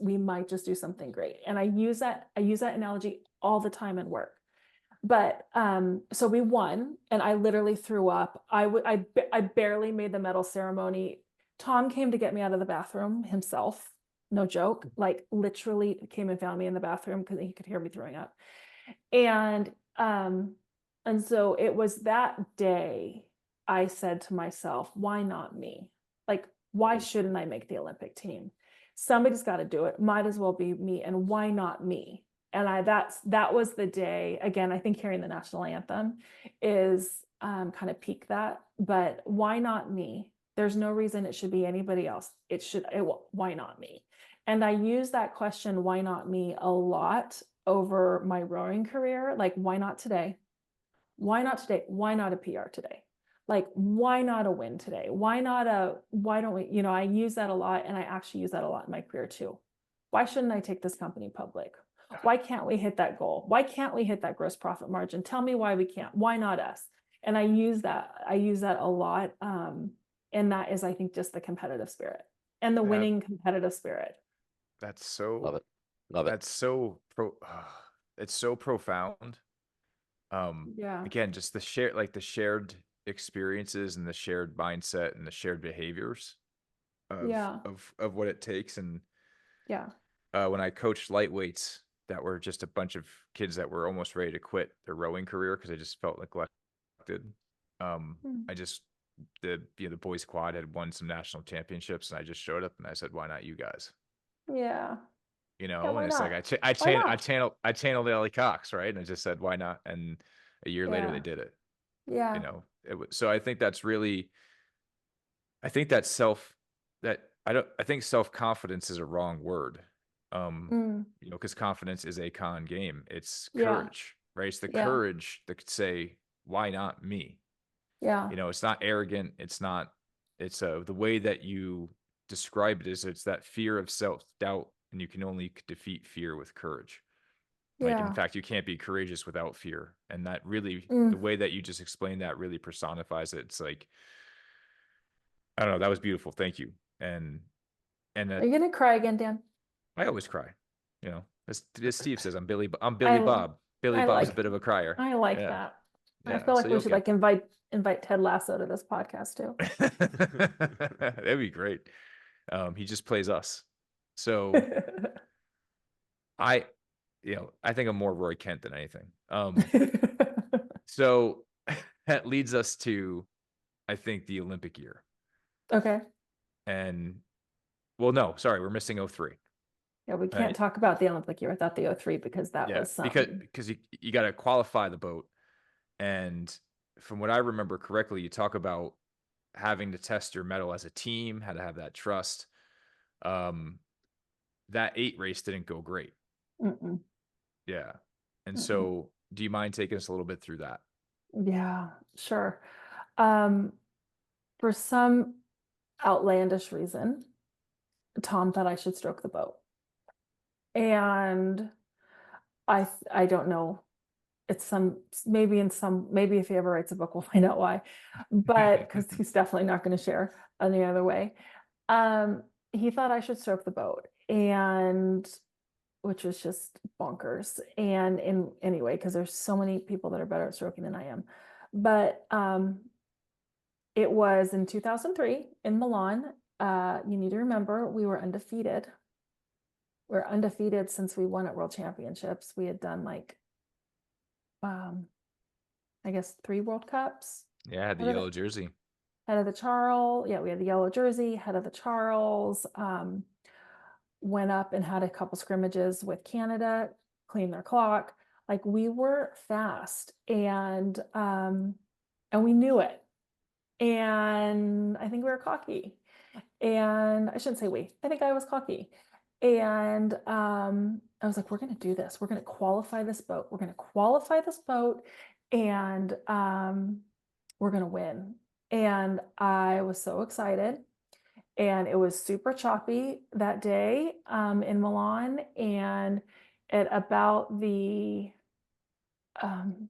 do something great. And I use that analogy all the time in work. But so we won, and I literally threw up. I barely made the medal ceremony. Tom came to get me out of the bathroom himself. No joke, like literally came and found me in the bathroom because he could hear me throwing up. And so it was that day I said to myself, why not me? Like, why shouldn't I make the Olympic team? Somebody's got to do it. Might as well be me. And why not me? And that was the day. Again, I think hearing the national anthem is kind of peak that, but why not me? There's no reason it should be anybody else. Why not me? And I use that question, why not me, a lot over my rowing career. Like, why not today? Why not today? Why not a PR today? Like, why not a win today? Why don't we, I use that a lot, and I actually use that a lot in my career too. Why shouldn't I take this company public? Why can't we hit that goal? Why can't we hit that gross profit margin? Tell me why we can't. Why not us? And I use that a lot. And that is, I think, just the competitive spirit and the winning competitive spirit. That's so Love it. Love it. That's so it's so profound. Yeah. Again, just the shared experiences and the shared mindset and the shared behaviors of what it takes. And when I coached lightweights that were just a bunch of kids that were almost ready to quit their rowing career because they just felt neglected. The boys quad had won some national championships, and I just showed up and I said, why not you guys? Yeah. And it's like I channeled Ali Cox, right? And I just said, why not? And a year later they did it. Yeah. So I think that's really, I think that I think self-confidence is a wrong word. Because confidence is a con game. It's courage, right? It's the courage that could say, why not me? Yeah. It's not arrogant. It's the way that you describe it is it's that fear of self-doubt, and you can only defeat fear with courage. Like, in fact, you can't be courageous without fear. And that really, the way that you just explained that really personifies it. It's like, I don't know, that was beautiful. Thank you. And are you going to cry again, Dan? I always cry. As Steve says, I'm Billy Bob. Billy Bob's a bit of a crier. I like that. I feel like we should invite Ted Lasso to this podcast too. That'd be great. He just plays us. So I think I'm more Roy Kent than anything. So that leads us to, I think, the Olympic year. Okay. And well, no, sorry, we're missing 03. Yeah, we can't talk about the Olympic year without the 03 because that was something. Because you got to qualify the boat. And from what I remember correctly, you talk about having to test your mettle as a team, how to have that trust. That 8 race didn't go great. Mm-mm. Yeah. And so do you mind taking us a little bit through that? Yeah, sure. For some outlandish reason, Tom thought I should stroke the boat. And I don't know. It's maybe if he ever writes a book, we'll find out why. But because he's definitely not going to share any other way. He thought I should stroke the boat, and which was just bonkers. And anyway, because there's so many people that are better at stroking than I am. But it was in 2003 in Milan. You need to remember we were undefeated. We're undefeated since we won at World Championships. We had done like, I guess 3 World Cups. Yeah, I had the yellow jersey. Head of the Charles. Yeah, we had the yellow jersey, head of the Charles. Went up and had a couple scrimmages with Canada, cleaned their clock. Like we were fast, and we knew it. And I think we were cocky. And I shouldn't say we. I think I was cocky. And I was like, we're going to do this. We're going to qualify this boat. We're going to qualify this boat, and we're going to win. And I was so excited. And it was super choppy that day in Milan. And at about the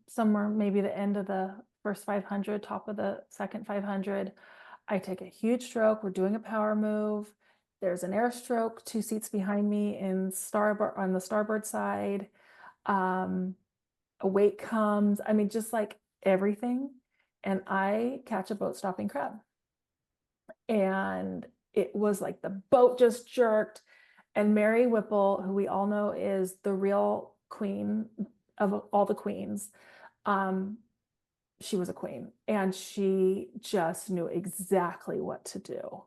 somewhere maybe the end of the first 500, top of the second 500, I take a huge stroke. We're doing a power move. There's an air stroke 2 seats behind me on the starboard side. A wake comes. I mean, just like everything. And I catch a boat stopping crab. And it was like the boat just jerked. And Mary Whipple, who we all know is the real queen of all the queens, she was a queen, and she just knew exactly what to do.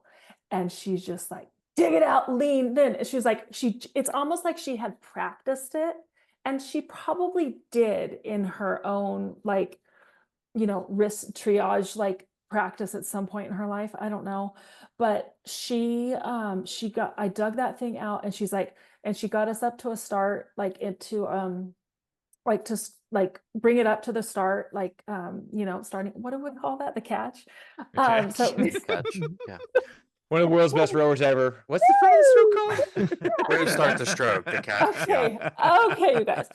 And she's just like, dig it out, lean in. She was like, it's almost like she had practiced it, and she probably did in her own, like, risk triage, like practice at some point in her life. I don't know. But I dug that thing out, and she's like, and she got us up to a start, like bring it up to the start, like, starting, what do we call that? The catch. Catch. Catch. Yeah. One of the world's best rowers ever. What's the front of the stroke called? Where to start the stroke? The catch. Okay. Yeah. Okay, you guys.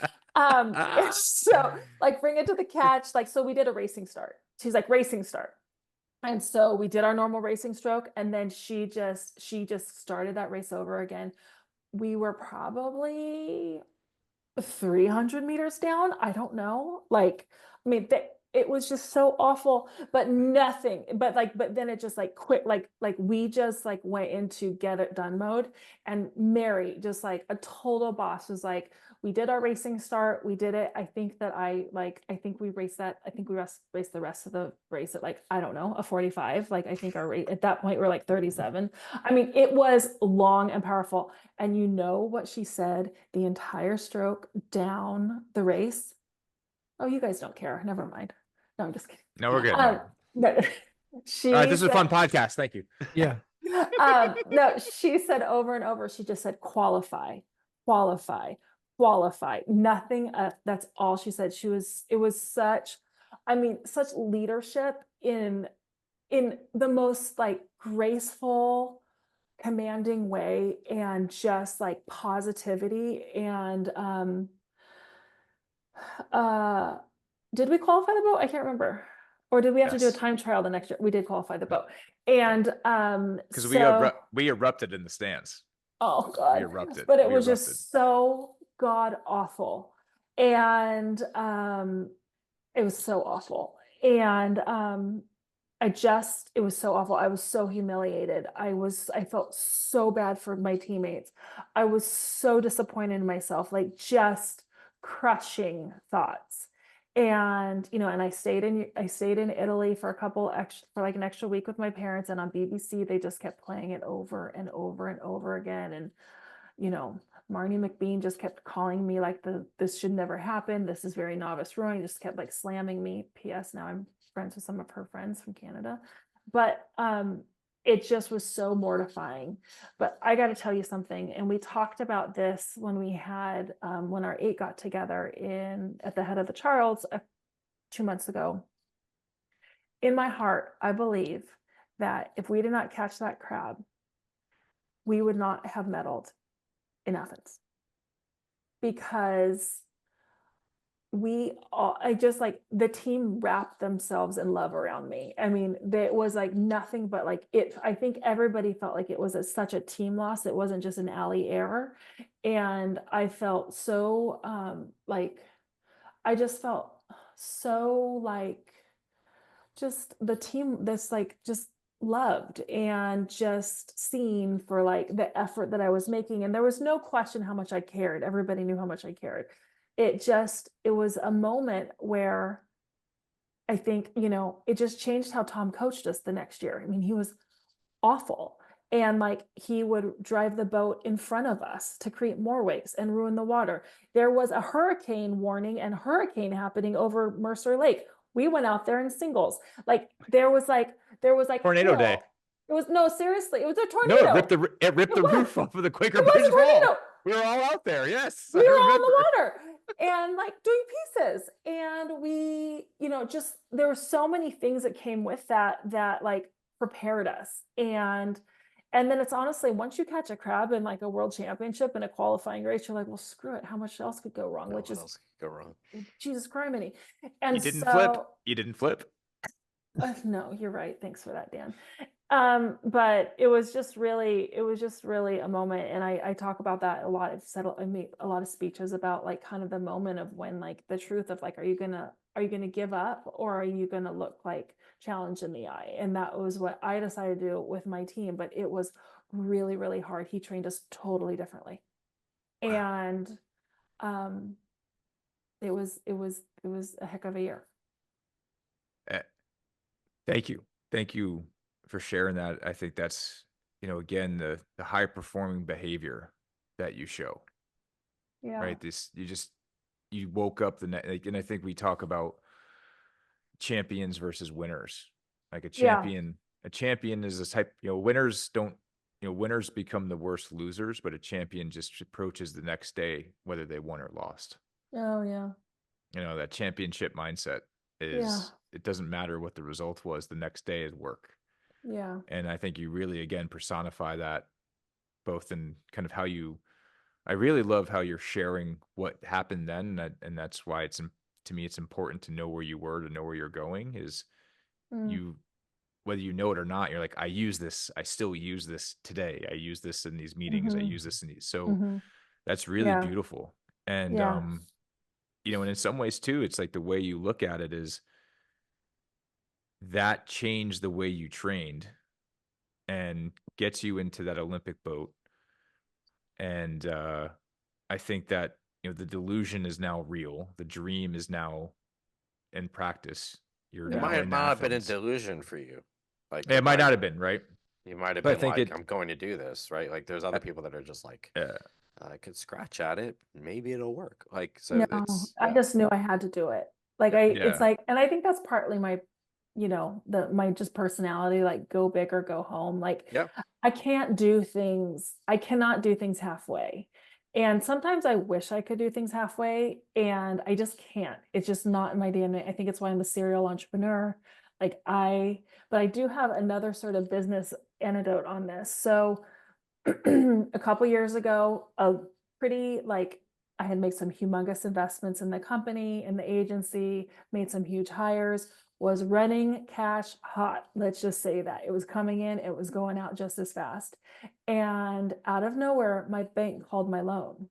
So like bring it to the catch. Like, so we did a racing start. She's like, racing start. And so we did our normal racing stroke, and then she just started that race over again. We were probably 300 meters down. I don't know. Like, I mean, it was just so awful, but then it just like quit. Like we just like went into get it done mode. And Mary, just like a total boss, was like, we did our racing start. We did it. I think we raced that. I think we raced the rest of the race at, like, I don't know, a 45. Like, I think our rate at that point, we're like 37. I mean, it was long and powerful. And you know what she said the entire stroke down the race? Oh, you guys don't care. Never mind. No, I'm just kidding. No, we're good. No. All right, this is a fun podcast. Thank you. Yeah. No, she said over and over, she just said qualify, qualify, qualify. Nothing. That's all she said. It was such leadership in the most like graceful, commanding way, and just like positivity. And did we qualify the boat? I can't remember. Or did we have to do a time trial the next year? We did qualify the boat. And because we erupted in the stands. Oh God. We erupted. But it was just so god awful. And it was so awful. And it was so awful. I was so humiliated. I felt so bad for my teammates. I was so disappointed in myself, like just crushing thoughts. And, and I stayed in Italy for like an extra week with my parents, and on BBC, they just kept playing it over and over and over again. And, Marnie McBean just kept calling me like this should never happen. This is very novice rowing. Just kept like slamming me. P.S. Now I'm friends with some of her friends from Canada. But it just was so mortifying. But I got to tell you something. And we talked about this when we had, when our 8 got together at the Head of the Charles 2 months ago. In my heart, I believe that if we did not catch that crab, we would not have medaled in Athens, because I just like the team wrapped themselves in love around me. I mean, it was like nothing but like I think everybody felt like it was such a team loss. It wasn't just an Ali error. And I felt so I just felt so like just the team that's like just loved and just seen for like the effort that I was making. And there was no question how much I cared. Everybody knew how much I cared. It was a moment where I think, it just changed how Tom coached us the next year. I mean, he was awful. And like he would drive the boat in front of us to create more waves and ruin the water. There was a hurricane warning and hurricane happening over Mercer Lake. We went out there in singles. Like there was like Tornado day. It was no, seriously, it was a tornado. No, it ripped the roof off of the Quaker Bridge Hall. We were all out there. Yes, we were all in the water and like doing pieces. And we, just there were so many things that came with that like prepared us. And then it's honestly, once you catch a crab in like a world championship and a qualifying race, you're like, well, screw it. How much else could go wrong? What else could go wrong? Jesus criminy. And you didn't flip. You didn't flip. No, you're right. Thanks for that, Dan. But it was just really a moment. And I talk about that a lot. I made a lot of speeches about like kind of the moment of when like the truth of like, are you gonna give up, or are you gonna look like challenged in the eye? And that was what I decided to do with my team. But it was really, really hard. He trained us totally differently. Wow. And it was a heck of a year. Thank you for sharing that. I think that's, again, the high performing behavior that you show. Yeah. Right. You woke up and I think we talk about champions versus winners. Like a champion is a type, winners don't, winners become the worst losers, but a champion just approaches the next day, whether they won or lost. Oh yeah. That championship mindset is, it doesn't matter what the result was, the next day is work. Yeah. And I think you really, again, personify that both in kind of I really love how you're sharing what happened then. And that's why to me, it's important to know where you were, to know where you're going is whether you know it or not, you're like, I still use this today. I use this in these meetings. I use this in these. So that's really beautiful. And, and in some ways too, it's like the way you look at it is that changed the way you trained and gets you into that Olympic boat. And I think that, the delusion is now real. The dream is now in practice. It might not have been a delusion for you. Like it might not have been, right? You might have been like, I'm going to do this, right? Like there's other people that are just like, I could scratch at it. Maybe it'll work. Like, so no, I just knew I had to do it. Like it's like, and I think that's partly my, my just personality, like go big or go home. Like I cannot do things halfway. And sometimes I wish I could do things halfway and I just can't. It's just not in my DNA. I think it's why I'm a serial entrepreneur. But I do have another sort of business anecdote on this. So a couple years ago, I had made some humongous investments in the company, in the agency, made some huge hires, was running cash hot. Let's just say that it was coming in, it was going out just as fast. And out of nowhere, my bank called my loan.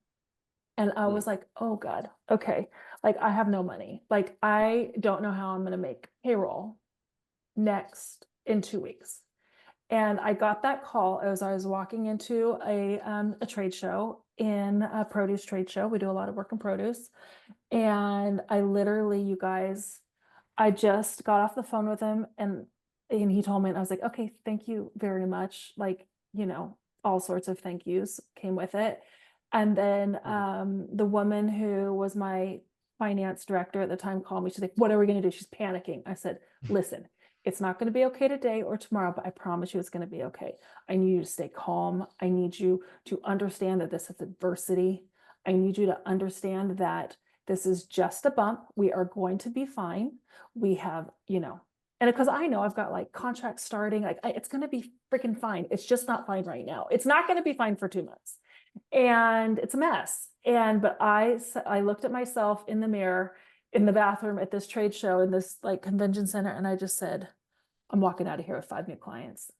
And I was like, oh God, okay. Like I have no money. Like I don't know how I'm going to make payroll. in 2 weeks. And I got that call as I was walking into a trade show, in a produce trade show. We do a lot of work in produce. And I literally, you guys, I just got off the phone with him, and he told me, and I was like, okay, thank you very much. Like, all sorts of thank yous came with it. And then the woman who was my finance director at the time called me. She's like, what are we going to do? She's panicking. I said, listen, it's not going to be okay today or tomorrow, but I promise you it's going to be okay. I need you to stay calm. I need you to understand that this is adversity. I need you to understand that this is just a bump. We are going to be fine. We have, and because I know I've got like contracts starting, like it's going to be freaking fine. It's just not fine right now. It's not going to be fine for 2 months. And it's a mess. But I looked at myself in the mirror in the bathroom at this trade show in this like convention center, and I just said, I'm walking out of here with 5 new clients.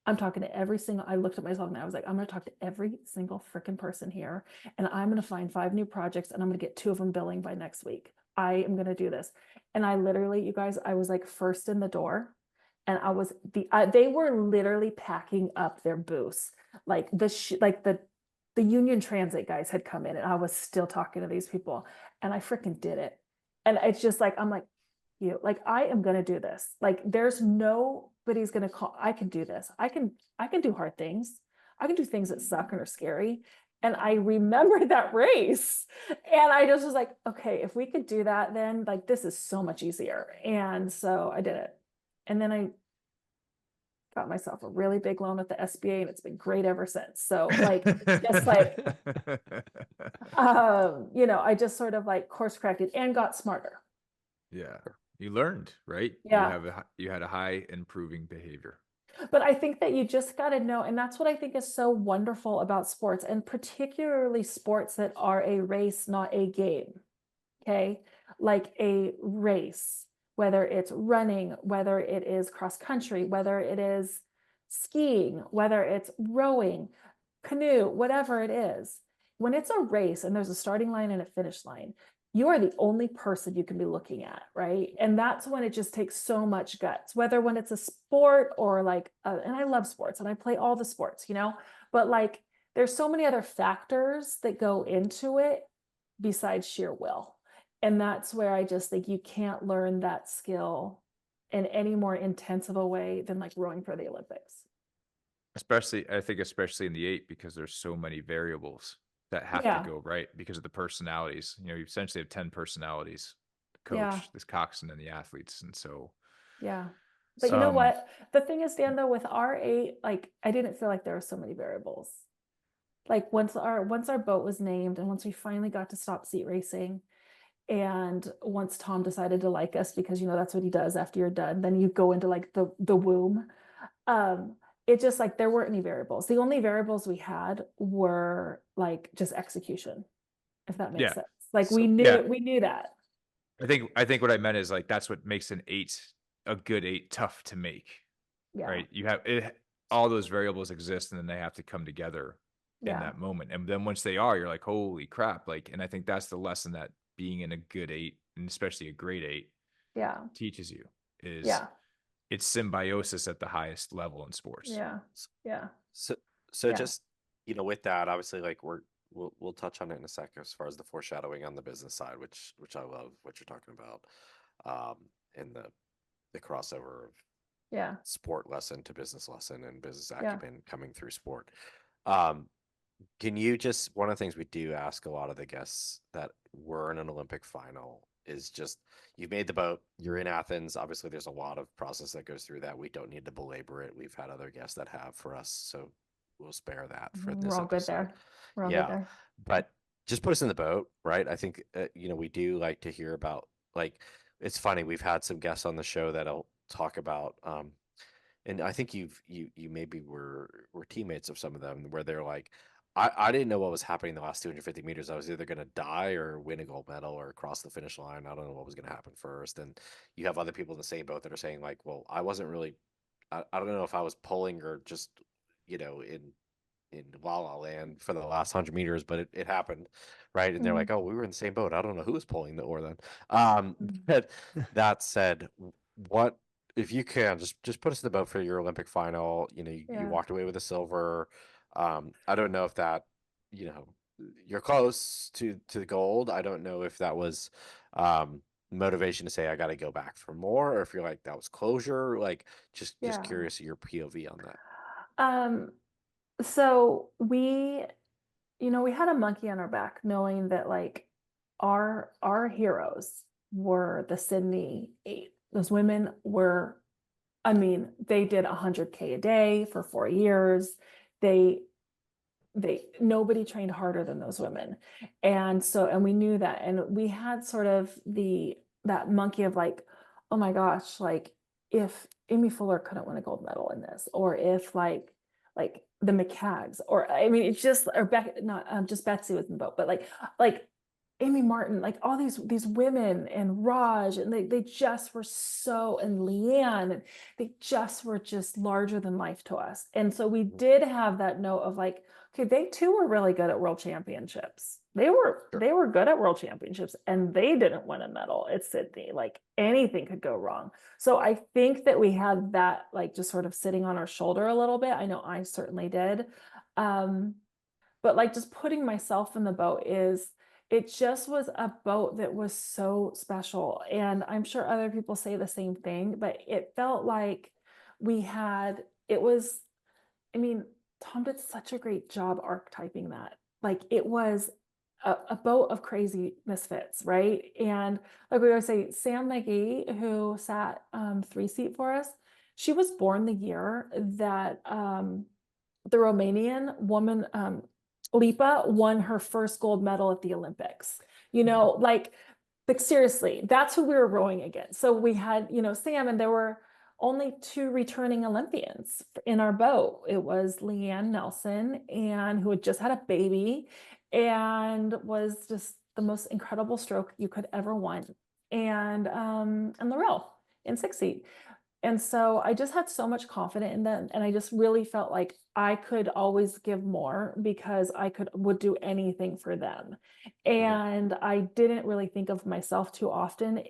I'm talking to I looked at myself and I was like, I'm going to talk to every single freaking person here, and I'm going to find 5 new projects, and I'm going to get 2 of them billing by next week. I am going to do this. And I literally, you guys, I was like first in the door, and they were literally packing up their booths. Like the Union Transit guys had come in, and I was still talking to these people, and I freaking did it. And it's just like, I'm like, I am going to do this. Like, there's nobody's going to call. I can do this. I can do hard things. I can do things that suck and are scary. And I remembered that race, and I just was like, okay, if we could do that, then like, this is so much easier. And so I did it. And then I got myself a really big loan at the SBA, and it's been great ever since. So like, just like, I just sort of like course corrected and got smarter. Yeah. You learned, right? Yeah. You had a high improving behavior. But I think that you just got to know, and that's what I think is so wonderful about sports, and particularly sports that are a race, not a game. Okay. Like a race, whether it's running, whether it is cross country, whether it is skiing, whether it's rowing, canoe, whatever it is. When it's a race and there's a starting line and a finish line, you are the only person you can be looking at, right? And that's when it just takes so much guts, whether when it's a sport or like, and I love sports and I play all the sports, but like there's so many other factors that go into it besides sheer will. And that's where I just think you can't learn that skill in any more intense of a way than like rowing for the Olympics. Especially in the 8, because there's so many variables that have to go right because of the personalities. You essentially have 10 personalities: the coach, this coxswain, and the athletes. And so, yeah. But you know what? The thing is, Dan, though, with our 8, like I didn't feel like there were so many variables. Like once our boat was named, and once we finally got to stop seat racing, and once Tom decided to like us, because that's what he does after you're done, then you go into like the womb. It just like there weren't any variables. The only variables we had were like just execution, if that makes sense. Like we knew that. I think what I meant is like that's what makes a good 8 tough to make. Yeah. Right. You have all those variables exist, and then they have to come together in that moment. And then once they are, you're like, holy crap. Like, and I think that's the lesson that being in a good 8, and especially a great 8, teaches you is it's symbiosis at the highest level in sports. Yeah. So just, with that, obviously, like we'll touch on it in a second as far as the foreshadowing on the business side, which I love what you're talking about, in the crossover of sport lesson to business lesson and business acumen coming through sport. Can you one of the things we do ask a lot of the guests that were in an Olympic final is just, you've made the boat, you're in Athens. Obviously, there's a lot of process that goes through that. We don't need to belabor it. We've had other guests that have for us, so we'll spare that for this We're all episode. good there. We're all good there. But just put us in the boat, right? I think, we do like to hear about, like, it's funny. We've had some guests on the show that'll talk about, and I think you maybe were teammates of some of them, where they're like, I didn't know what was happening the last 250 meters. I was either going to die or win a gold medal or cross the finish line. I don't know what was going to happen first. And you have other people in the same boat that are saying like, well, I wasn't really, I don't know if I was pulling or just, in La La Land for the last 100 meters, but it happened. Right. And they're like, oh, we were in the same boat. I don't know who was pulling the oar then. But that said, what if you can, just put us in the boat for your Olympic final. You know, you Yeah. walked away with a silver. I don't know if that, you know, you're close to the gold. I don't know if that was motivation to say I got to go back for more, or if you're like that was closure. Like, just Yeah. curious of your POV on that. So we, we had a monkey on our back knowing that like our heroes were the Sydney 8. Those women were, I mean, they did 100K a day for 4 years. They nobody trained harder than those women. And we knew that. And we had sort of that monkey of like, oh my gosh, like if Amy Fuller couldn't win a gold medal in this, or if like the McCags, or I mean, it's just, or not just Betsy was in the boat, but like Amy Martin, like all these women, and Raj, and they just were so, and Leanne, and they just were just larger than life to us. And so we did have that note of like, okay, they too were really good at world championships. They were good at world championships, and they didn't win a medal at Sydney. Like anything could go wrong. So I think that we had that like just sort of sitting on our shoulder a little bit. I know I certainly did. But like just putting myself in the boat it just was a boat that was so special. And I'm sure other people say the same thing, but it felt like I mean, Tom did such a great job archetyping that. Like it was a boat of crazy misfits, right? And like we always say, Sam McGee, who sat 3-seat for us, she was born the year that the Romanian woman, Lipa, won her first gold medal at the Olympics. Like seriously, that's who we were rowing against. So we had, Sam, and there were only 2 returning Olympians in our boat. It was Leanne Nelson, and who had just had a baby and was just the most incredible stroke you could ever want. And Laurel in 6-seat. And so I just had so much confidence in them. And I just really felt like I could always give more because I would do anything for them. And I didn't really think of myself too often,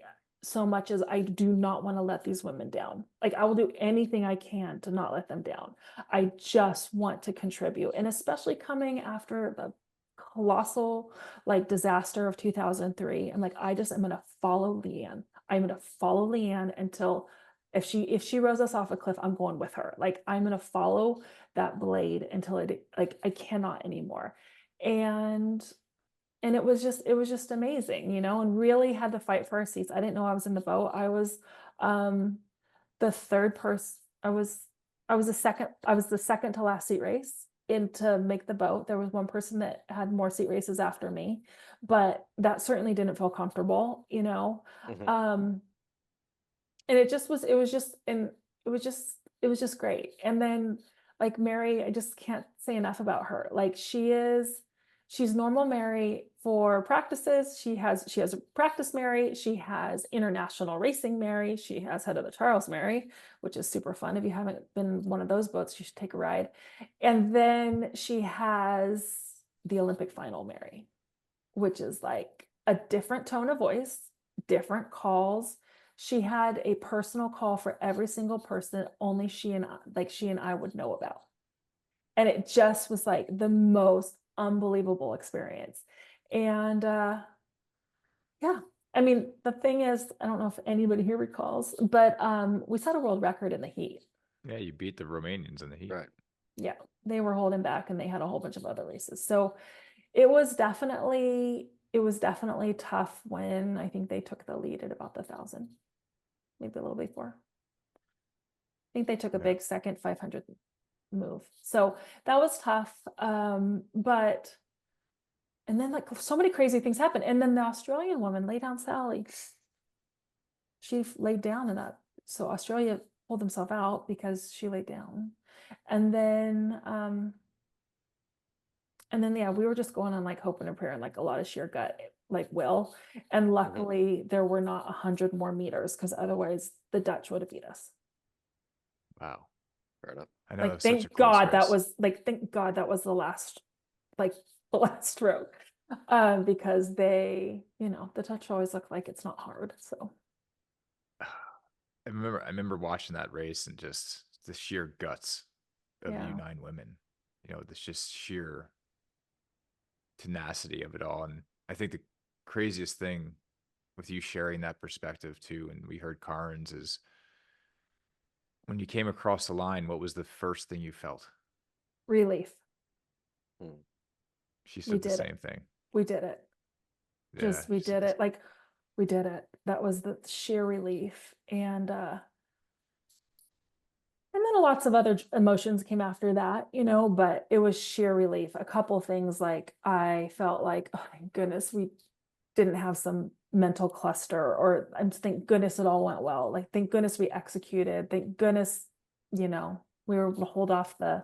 so much as I do not want to let these women down. Like I will do anything I can to not let them down. I just want to contribute. And especially coming after the colossal like disaster of 2003, I'm like, I just am going to follow Leanne. I'm going to follow Leanne until if she rows us off a cliff, I'm going with her. Like I'm going to follow that blade until I cannot anymore. And it was just amazing, and really had to fight for our seats. I didn't know I was in the boat. I was the third person. I was the second to last seat race in to make the boat. There was one person that had more seat races after me, but that certainly didn't feel comfortable, and it was just great. And then like Mary, I just can't say enough about her. Like she's normal Mary for practices. She has a practice Mary. She has international racing Mary. She has Head of the Charles Mary, which is super fun. If you haven't been one of those boats, you should take a ride. And then she has the Olympic final Mary, which is like a different tone of voice, different calls. She had a personal call for every single person only she and I would know about. And it just was like the most unbelievable experience. And yeah, I mean, the thing is, I don't know if anybody here recalls, but we set a world record in the heat. Yeah, you beat the Romanians in the heat. Right. Yeah, they were holding back and they had a whole bunch of other races. So it was definitely tough when I think they took the lead at about the 1,000. Maybe a little before. I think they took a big second 500 move. So that was tough. But, and then like so many crazy things happened. And then the Australian woman, Lay Down Sally, she laid down in that. So Australia pulled themselves out because she laid down. And then, yeah, we were just going on like hope and a prayer and like a lot of sheer gut, like will. And luckily there were not 100 more meters, because otherwise the Dutch would have beat us. Wow. Fair enough. I know. Like, thank God that was the last, like the last stroke. Because they, the Dutch always look like it's not hard. So remember watching that race and just the sheer guts of Yeah. you 9 women. This just sheer tenacity of it all. And I think the craziest thing with you sharing that perspective too, and we heard Karin's, is when you came across the line, what was the first thing you felt? Relief. She said the did same it. thing. We did it. Yeah, We did it. Like, we did it. That was the sheer relief. And then lots of other emotions came after that, but it was sheer relief. A couple things, like I felt like, oh my goodness, we didn't have some mental cluster, or thank goodness it all went well. Like, thank goodness we executed. Thank goodness, we were able to hold off the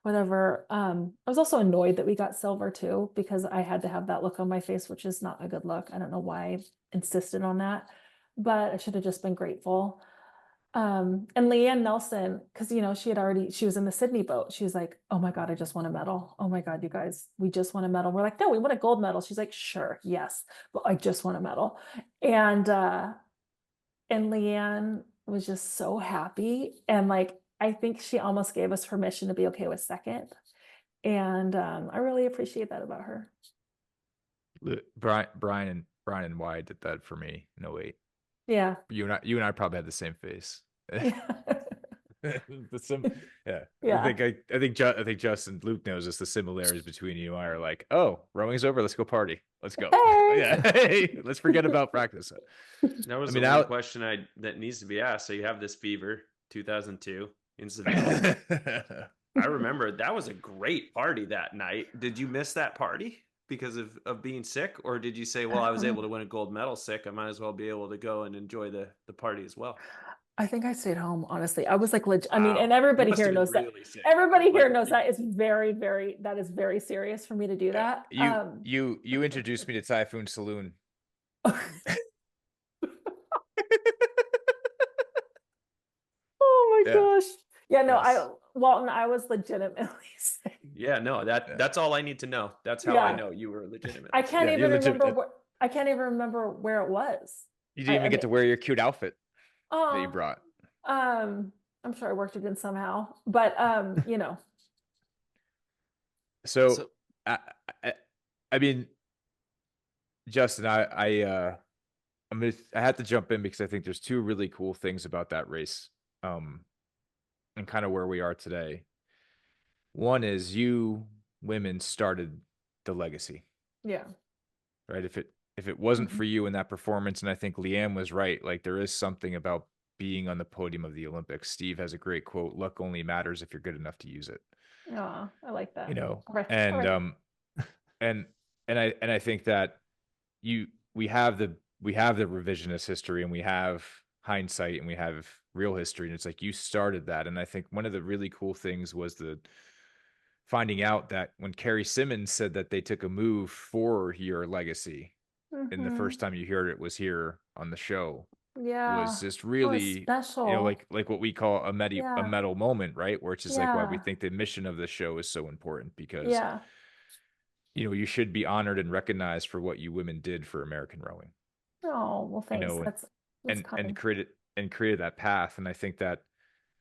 whatever. I was also annoyed that we got silver too, because I had to have that look on my face, which is not a good look. I don't know why I insisted on that, but I should have just been grateful. And Leanne Nelson, because she was in the Sydney boat. She was like, oh my God, I just won a medal. Oh my God, you guys, we just won a medal. We're like, no, we won a gold medal. She's like, sure, yes, but I just won a medal. And Leanne was just so happy. And like, I think she almost gave us permission to be okay with second. And I really appreciate that about her. Brian and Wyatt did that for me in 08. Yeah. You and I probably had the same face. Yeah. Yeah. I think Justin Luke knows us. The similarities between you and I are like, oh, rowing's over. Let's go party. Let's go. Hey! Yeah. Hey, let's forget about practice. That was the one question that needs to be asked. So you have this fever, 2002 in Seville. I remember that was a great party that night. Did you miss that party because of being sick, or did you say, well, I was able to win a gold medal sick, I might as well be able to go and enjoy the party as well? I think I stayed home, honestly. I was like, legit. Wow. I mean, and everybody here knows that. Sick. Everybody here knows that. It's very, very, that is very serious for me to do that. You introduced me to Typhoon Saloon. Oh my gosh. Yeah, no, yes. Walton, I was legitimately sick. Yeah, no, that's all I need to know. That's how I know you were legitimate. I can't even remember where it was. You didn't even get to wear your cute outfit that you brought. I'm sure I worked it in somehow, but So I mean, Justin, I had to jump in because I think there's two really cool things about that race, and kind of where we are today. One is you women started the legacy. Yeah. Right. If it wasn't for you in that performance, and I think Leanne was right, like there is something about being on the podium of the Olympics. Steve has a great quote: "Luck only matters if you're good enough to use it." Oh, I like that. And I think that we have the revisionist history, and we have hindsight, and we have real history, and it's like you started that. And I think one of the really cool things was the finding out that when Carrie Simmons said that they took a move for your legacy, and the first time you heard it was here on the show. Yeah, was just really special. like what we call a medal moment, right? Where it's just like why we think the mission of the show is so important, because you should be honored and recognized for what you women did for American rowing. Oh, well, thanks. And created that path. And I think that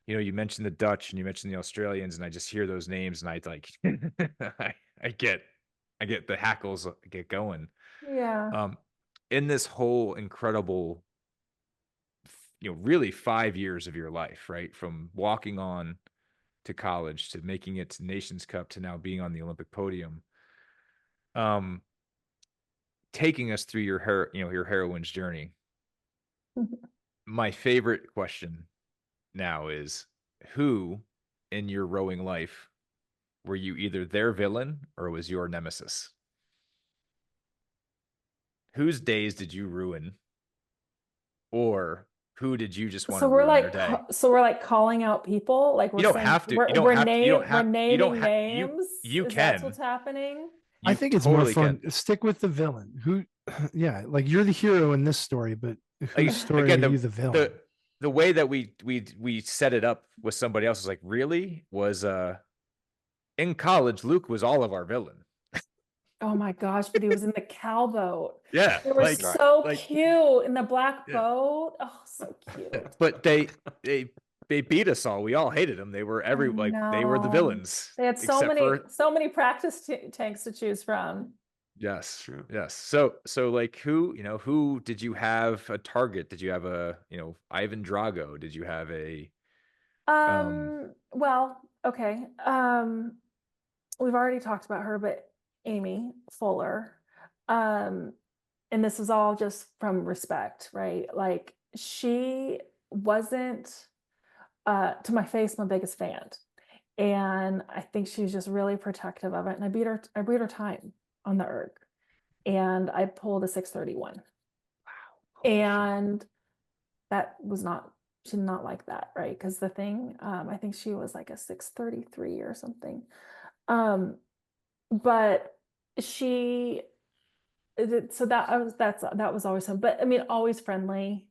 you mentioned the Dutch and you mentioned the Australians, and I just hear those names and I like I get the hackles get going. Yeah. In this whole incredible really 5 years of your life, right? From walking on to college, to making it to Nations Cup, to now being on the Olympic podium. Taking us through your heroine's journey. My favorite question now is, who in your rowing life were you either their villain or was your nemesis? Whose days did you ruin? Or who did you just want to ruin their day? So we're like calling out people, like we're you don't have to. We're naming names. You can. That's what's happening. I think it's totally more fun. Stick with the villain. Who? Yeah, like you're the hero in this story, but whose story are you the villain? The way that we set it up with somebody else was in college. Luke was all of our villain. Oh my gosh, but he was in the cow boat. Yeah, They were like, so like, cute in the black Yeah. boat. Oh, so cute. but they beat us all. We all hated them. They were I they were the know. villains. They had except for so many practice tanks to choose from. yes, True. yes. So like who did you have a target? Did you have a Ivan Drago? Did you have a Well, okay. We've already talked about her, but Amy Fuller. Um, and this is all just from respect, right? Like she wasn't to my face my biggest fan. And I think she was just really protective of it. And I beat her time on the erg. And I pulled a 631. And that was not, she did not like that, right? Because the thing, I think she was like a 633 or something. But she, so that was always fun. But I mean, always friendly,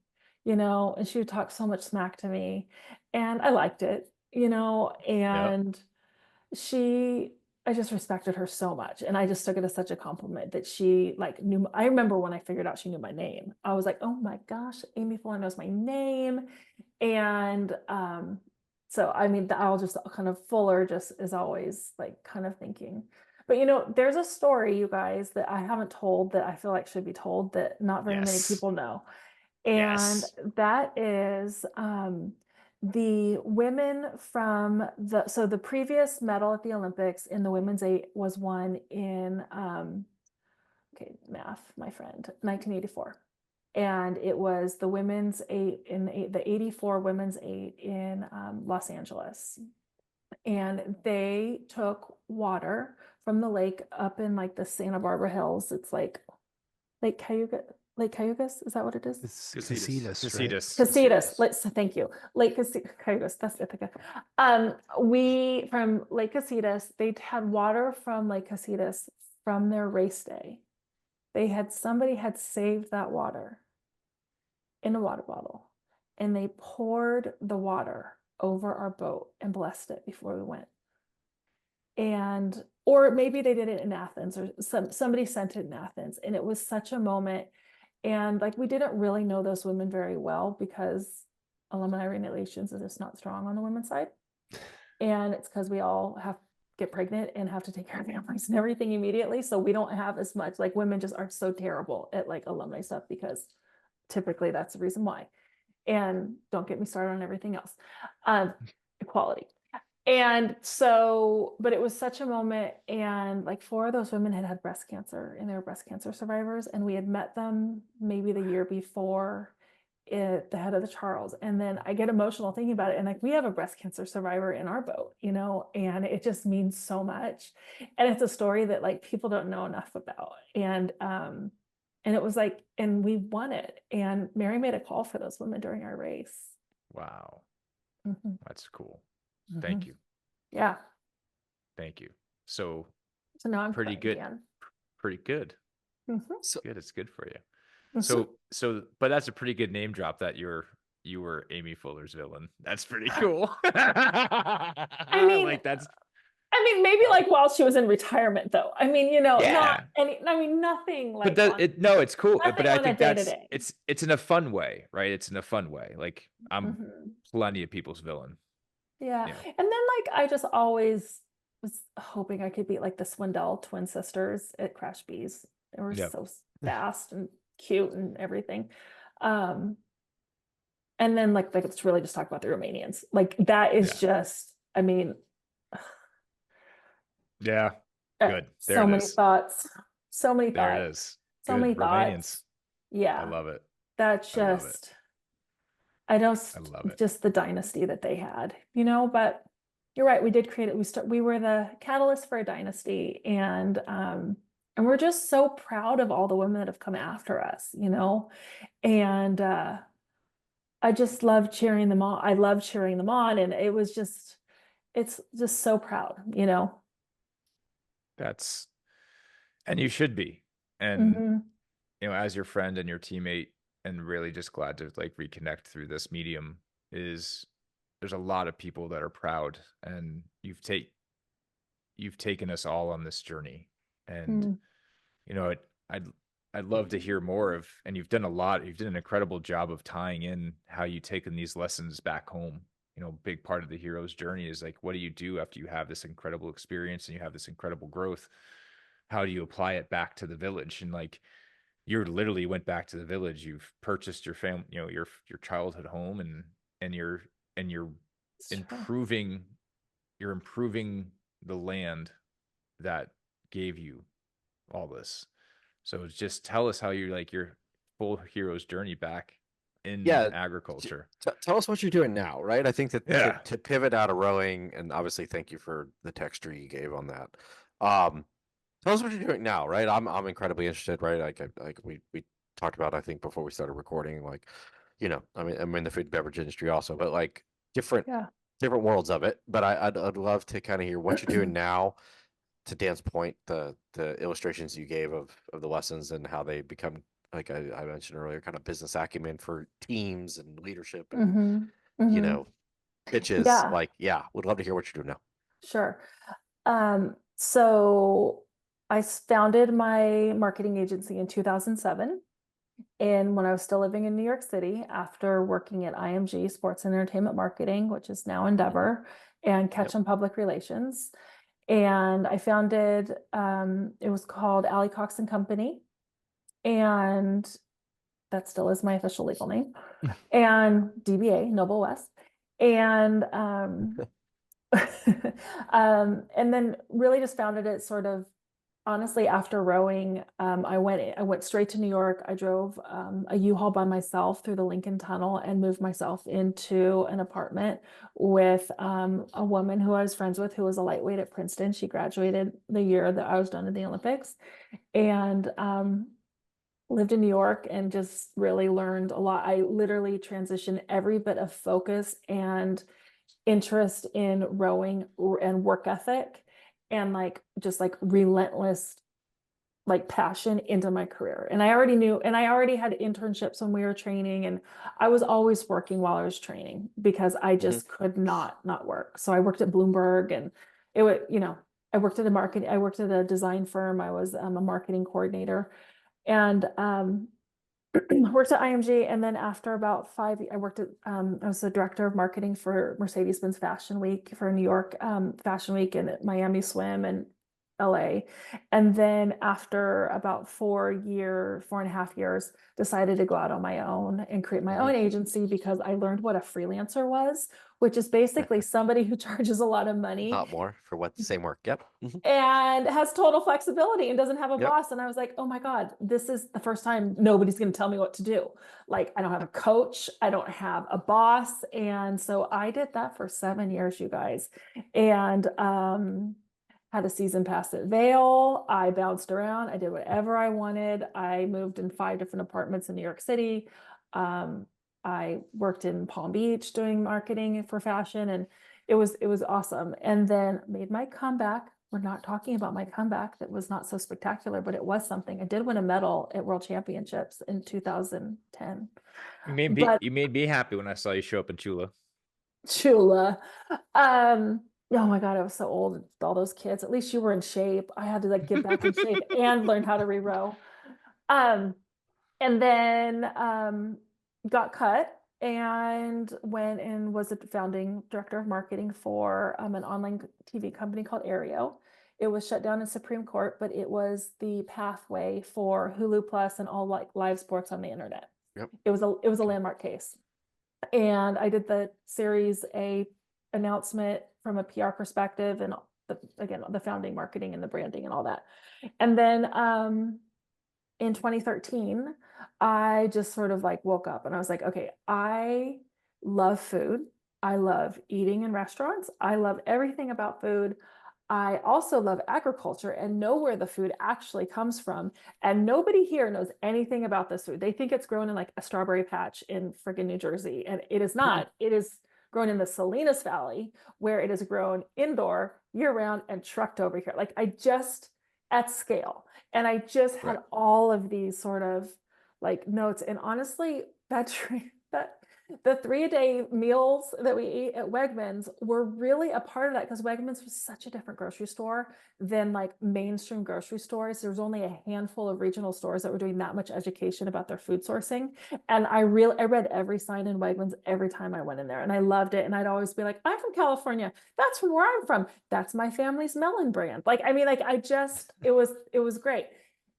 and she would talk so much smack to me, and I liked it, and she, I just respected her so much, and I just took it as such a compliment that she like knew. I remember when I figured out she knew my name, I was like, oh my gosh, Amy Fuller knows my name. And so I mean, I'll just kind of Fuller just is always like kind of thinking. But there's a story, you guys, that I haven't told that I feel like should be told that not very many Yes. people know. And Yes. that is the women from the previous medal at the Olympics in the women's 8 was won in okay, math, my friend, 1984. And it was the women's 8 in the 84 women's 8 in Los Angeles. And they took water from the lake up in like the Santa Barbara Hills. It's like Lake Cayuga. Lake Cayugas, is that what it is? It's Casitas. Casitas. Thank you. Lake Cayugas. That's it. We from Lake Casitas, they had water from Lake Casitas from their race day. Somebody had saved that water in a water bottle, and they poured the water over our boat and blessed it before we went. And or maybe they did it in Athens, or somebody sent it in Athens, and it was such a moment. And like we didn't really know those women very well because alumni relations is just not strong on the women's side. And it's because we all have get pregnant and have to take care of families and everything immediately. So we don't have as much, like women just are so terrible at like alumni stuff because typically that's the reason why. And don't get me started on everything else. Equality. And so, but it was such a moment. And like 4 of those women had breast cancer, and they were breast cancer survivors. And we had met them maybe the year before at the head of the Charles. And then I get emotional thinking about it. And like, we have a breast cancer survivor in our boat, and it just means so much. And it's a story that like people don't know enough about. And it was like, and we won it. And Mary made a call for those women during our race. Wow. Mm-hmm. That's cool. Mm-hmm. Thank you. Yeah. Thank you. So now I'm pretty good. again. Pretty good. Mm-hmm. So good. It's good for you. Mm-hmm. So, but that's a pretty good name drop that you were Amy Fuller's villain. That's pretty cool. I mean, like that's. I mean, maybe like while she was in retirement, though. I mean, Yeah. not any. I mean, nothing like. But it's cool. But I think that's day-to-day. it's in a fun way, right? It's in a fun way. Like I'm Mm-hmm. plenty of people's villain. Yeah. And then like I just always was hoping I could be like the Swindell twin sisters at Crash Bees. They were so fast and cute and everything. And then like let's really just talk about the Romanians. Like that is just, I mean, yeah. Good. There so it many is. thoughts. So many There thoughts. it is. So Good. many Romanians. thoughts. Yeah. I love it. That's I love it. just, I love it. just the dynasty that they had, but you're right. We did create it. We were the catalyst for a dynasty, and we're just so proud of all the women that have come after us, and I just love cheering them on. I love cheering them on. And it's just so proud, And you should be. And, Mm-hmm. As your friend and your teammate, and really just glad to like reconnect through this medium, there's a lot of people that are proud, and you've taken us all on this journey. And you know, I'd love to hear more of, and you've done an incredible job of tying in how you taken these lessons back home. You know, big part of the hero's journey is like, what do you do after you have this incredible experience and you have this incredible growth? How do you apply it back to the village? And like, you literally went back to the village. You've purchased your family, you know, your childhood home, and you're It's true. improving, you're improving the land that gave you all this. So just tell us how you like your full hero's journey back in Yeah. agriculture. Tell us what you're doing now, right? I think that Yeah. to pivot out of rowing, and obviously thank you for the texture you gave on that. Tell us what you're doing now, right? I'm incredibly interested, right? Like we talked about, I think before we started recording, like, you know, I mean, I'm in the food and beverage industry also, but like different worlds of it. But I'd love to kind of hear what you're doing now. To Dan's point, the illustrations you gave of the lessons and how they become, like I mentioned earlier, kind of business acumen for teams and leadership and you know, pitches. Yeah. Like, yeah, would love to hear what you're doing now. Sure. So I founded my marketing agency in 2007. And when I was still living in New York City, after working at IMG Sports and Entertainment Marketing, which is now Endeavor, and Ketchum Public Relations. And I founded, it was called Ali Cox and Company. And that still is my official legal name. And DBA, Noble West. And and then really just founded it sort of honestly after rowing. I went straight to New York. I drove a U-Haul by myself through the Lincoln Tunnel and moved myself into an apartment with a woman who I was friends with, who was a lightweight at Princeton. She graduated the year that I was done in the Olympics, and lived in New York and just really learned a lot. I literally transitioned every bit of focus and interest in rowing and work ethic and like just like relentless like passion into my career. And I already knew, and I already had internships when we were training, and I was always working while I was training because I just could not work. So I worked at Bloomberg, and it would, you know, I worked at a design firm. I was a marketing coordinator, and worked at IMG. And then after about 5 years, I worked at, I was the director of marketing for Mercedes-Benz Fashion Week, for New York Fashion Week, and at Miami Swim and LA. And then after about 4.5 years, decided to go out on my own and create my own agency, because I learned what a freelancer was, which is basically somebody who charges a lot of money. Not more for what the same work. Yep. And has total flexibility and doesn't have a boss. And I was like, oh my God, this is the first time nobody's going to tell me what to do. Like, I don't have a coach, I don't have a boss. And so I did that for 7 years, you guys. And had a season pass at Vail. I bounced around. I did whatever I wanted. I moved in 5 different apartments in New York City. I worked in Palm Beach doing marketing for fashion, and it was awesome. And then made my comeback. We're not talking about my comeback that was not so spectacular, but it was something. I did win a medal at World Championships in 2010. You made me happy when I saw you show up in Chula. Oh my God, I was so old with all those kids. At least you were in shape. I had to like get back in shape and learn how to re-row. And then got cut and went and was a founding director of marketing for an online TV company called Aereo. It was shut down in Supreme Court, but it was the pathway for Hulu Plus and all like live sports on the internet. Yep. It was a landmark case. And I did the Series A announcement from a PR perspective, and again, the founding marketing and the branding and all that. And then in 2013, I just sort of like woke up and I was like, okay, I love food. I love eating in restaurants. I love everything about food. I also love agriculture and know where the food actually comes from. And nobody here knows anything about this food. They think it's grown in like a strawberry patch in friggin' New Jersey. And it is not. It is grown in the Salinas Valley, where it is grown indoor year round and trucked over here. Like, I just, at scale. And I just had all of these sort of like notes. And honestly, that the 3-a-day meals that we ate at Wegmans were really a part of that because Wegmans was such a different grocery store than like mainstream grocery stores. There was only a handful of regional stores that were doing that much education about their food sourcing. And I read every sign in Wegmans every time I went in there, and I loved it. And I'd always be like, I'm from California. That's from where I'm from. That's my family's melon brand. Like, I mean, like it was great.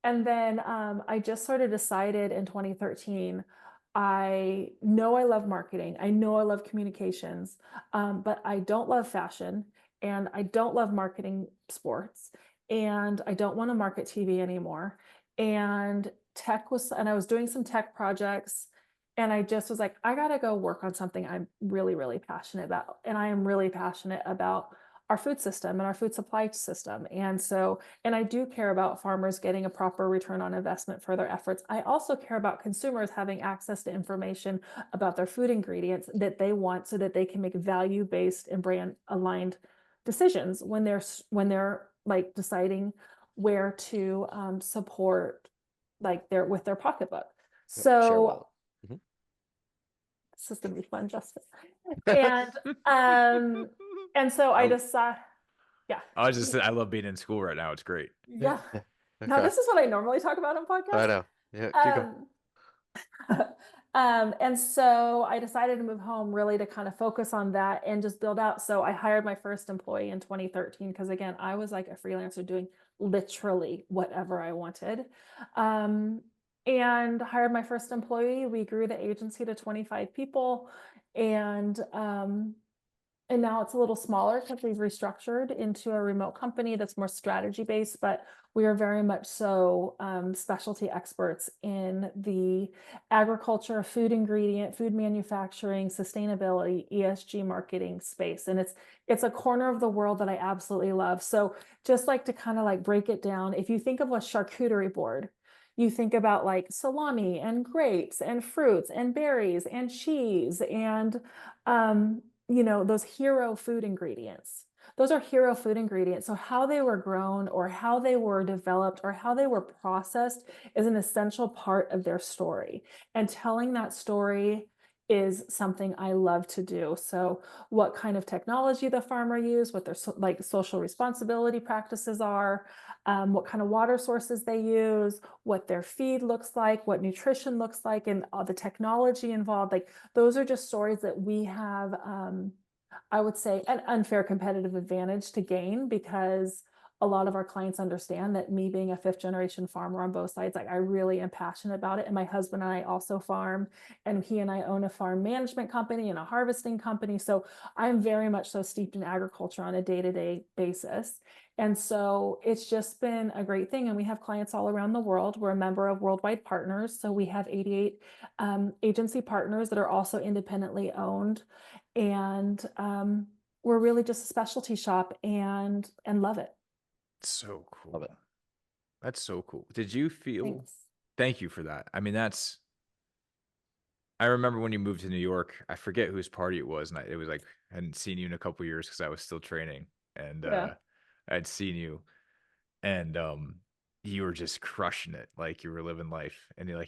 And then I just sort of decided in 2013, I know I love marketing. I know I love communications, but I don't love fashion, and I don't love marketing sports, and I don't want to market TV anymore. And and I was doing some tech projects, and I just was like, I got to go work on something I'm really, really passionate about. And I am really passionate about our food system and our food supply system. And so, and I do care about farmers getting a proper return on investment for their efforts. I also care about consumers having access to information about their food ingredients that they want so that they can make value-based and brand aligned decisions when they're like deciding where to support like with their pocketbook. Share So well. this is gonna be fun, Justin. And so I decided, yeah. I love being in school right now. It's great. Yeah. Yeah. Now Okay. this is what I normally talk about on podcasts. I know. Yeah. Keep going. And so I decided to move home really to kind of focus on that and just build out. So I hired my first employee in 2013 because again, I was like a freelancer doing literally whatever I wanted. And hired my first employee. We grew the agency to 25 people, and now it's a little smaller because we've restructured into a remote company that's more strategy based, but we are very much so specialty experts in the agriculture, food ingredient, food manufacturing, sustainability, ESG marketing space. And it's a corner of the world that I absolutely love. So just like to kind of like break it down, if you think of a charcuterie board, you think about like salami and grapes and fruits and berries and cheese and those hero food ingredients. Those are hero food ingredients. So how they were grown or how they were developed or how they were processed is an essential part of their story. And telling that story is something I love to do. So what kind of technology the farmer used, what their like social responsibility practices are, what kind of water sources they use, what their feed looks like, what nutrition looks like, and all the technology involved. Like those are just stories that we have, I would say, an unfair competitive advantage to gain because a lot of our clients understand that me being a 5th generation farmer on both sides, like I really am passionate about it. And my husband and I also farm, and he and I own a farm management company and a harvesting company. So I'm very much so steeped in agriculture on a day-to-day basis. And so it's just been a great thing. And we have clients all around the world. We're a member of Worldwide Partners. So we have 88 agency partners that are also independently owned. And we're really just a specialty shop and love it. So cool. Love it. That's so cool. Did you feel? Thanks. Thank you for that. I mean, I remember when you moved to New York. I forget whose party it was, and it was like I hadn't seen you in a couple years because I was still training, and Yeah. I'd seen you, and you were just crushing it, like you were living life, and you were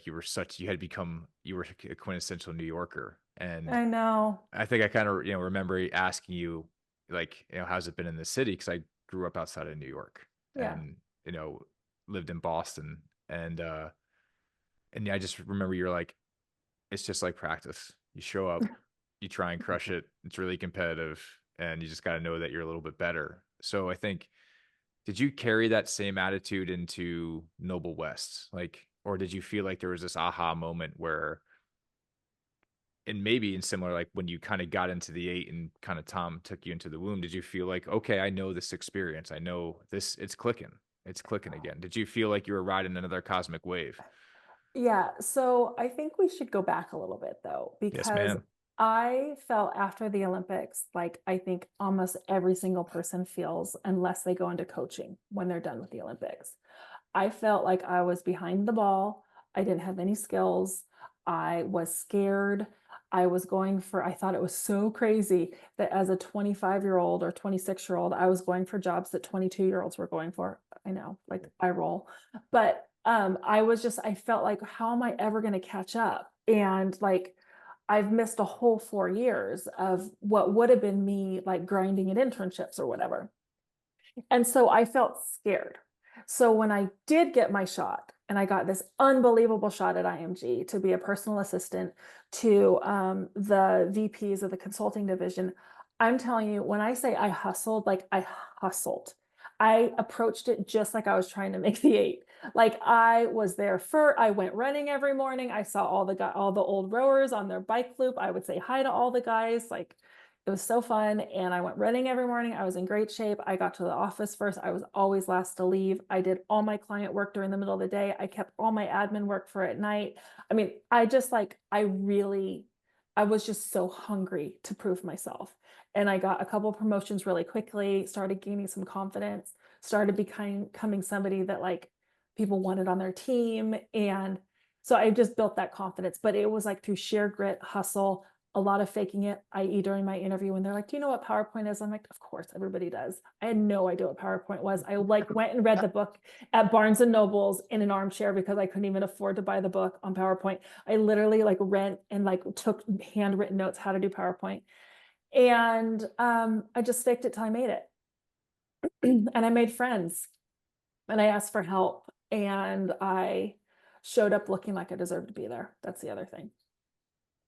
a quintessential New Yorker, and I know. I think I kind of remember asking you like how's it been in the city because I grew up outside of New York Yeah. and lived in Boston and I just remember you're like it's just like practice. You show up, you try and crush it. It's really competitive and you just got to know that you're a little bit better. So I think did you carry that same attitude into Noble West? Like or did you feel like there was this aha moment where and maybe in similar, like when you kind of got into the 8 and kind of Tom took you into the womb, did you feel like, okay, I know this experience. I know this, it's clicking. It's clicking again. Did you feel like you were riding another cosmic wave? Yeah. So I think we should go back a little bit though, Yes, because ma'am. I felt after the Olympics, like I think almost every single person feels unless they go into coaching when they're done with the Olympics. I felt like I was behind the ball. I didn't have any skills. I was scared. I thought it was so crazy that as a 25-year-old or 26-year-old, I was going for jobs that 22-year-olds were going for. I know, like I roll. But I felt like, how am I ever going to catch up? And like, I've missed a whole 4 years of what would have been me like grinding at internships or whatever. And so I felt scared. So when I did get my shot and I got this unbelievable shot at IMG to be a personal assistant to the VPs of the consulting division, I'm telling you, when I say I hustled, like I hustled. I approached it just like I was trying to make the 8. Like I was there I went running every morning. I saw all the old rowers on their bike loop. I would say hi to all the guys. Like it was so fun. And I went running every morning. I was in great shape. I got to the office first. I was always last to leave. I did all my client work during the middle of the day. I kept all my admin work for at night. I mean, I was just so hungry to prove myself. And I got a couple of promotions really quickly, started gaining some confidence, started becoming somebody that like people wanted on their team. And so I just built that confidence, but it was like through sheer grit, hustle, a lot of faking it, i.e. during my interview when they're like, do you know what PowerPoint is? I'm like, of course, everybody does. I had no idea what PowerPoint was. I like went and read the book at Barnes and Nobles in an armchair because I couldn't even afford to buy the book on PowerPoint. I literally like read and like took handwritten notes how to do PowerPoint. And I just faked it till I made it. And I made friends and I asked for help and I showed up looking like I deserved to be there. That's the other thing.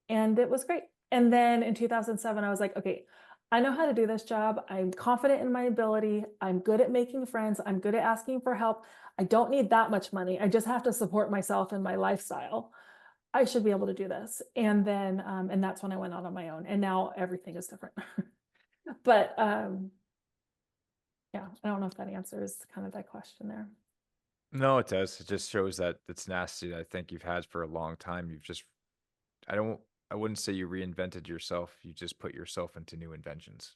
And it was great. And then in 2007, I was like, okay, I know how to do this job. I'm confident in my ability. I'm good at making friends. I'm good at asking for help. I don't need that much money. I just have to support myself and my lifestyle. I should be able to do this. And then, and that's when I went out on my own. And now everything is different. But yeah, I don't know if that answers kind of that question there. No, it does. It just shows that it's nasty that I think you've had for a long time. You've just, I wouldn't say you reinvented yourself. You just put yourself into new inventions.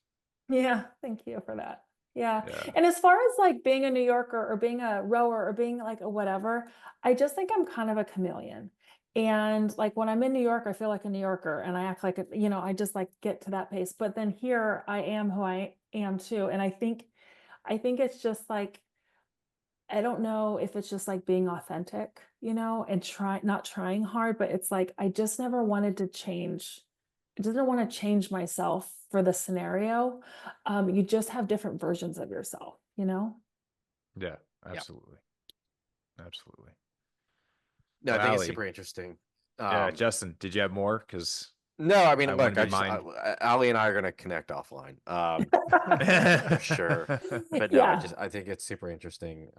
Yeah, thank you for that. Yeah. Yeah. And as far as like being a New Yorker or being a rower or being like a whatever, I just think I'm kind of a chameleon. And like when I'm in New York, I feel like a New Yorker and I act like, I just like get to that pace. But then here I am who I am too. And I think it's just like, I don't know if it's just like being authentic, and not trying hard, but it's like, I just never wanted to change. I didn't want to change myself for the scenario. You just have different versions of yourself, Yeah, absolutely. Absolutely. No, So, I think it's Ali, super interesting. yeah, Justin, did you have more? Because No, I mean, I look, wanted to be mine. Ali and I are going to connect offline. For sure. But no, Yeah. I think it's super interesting.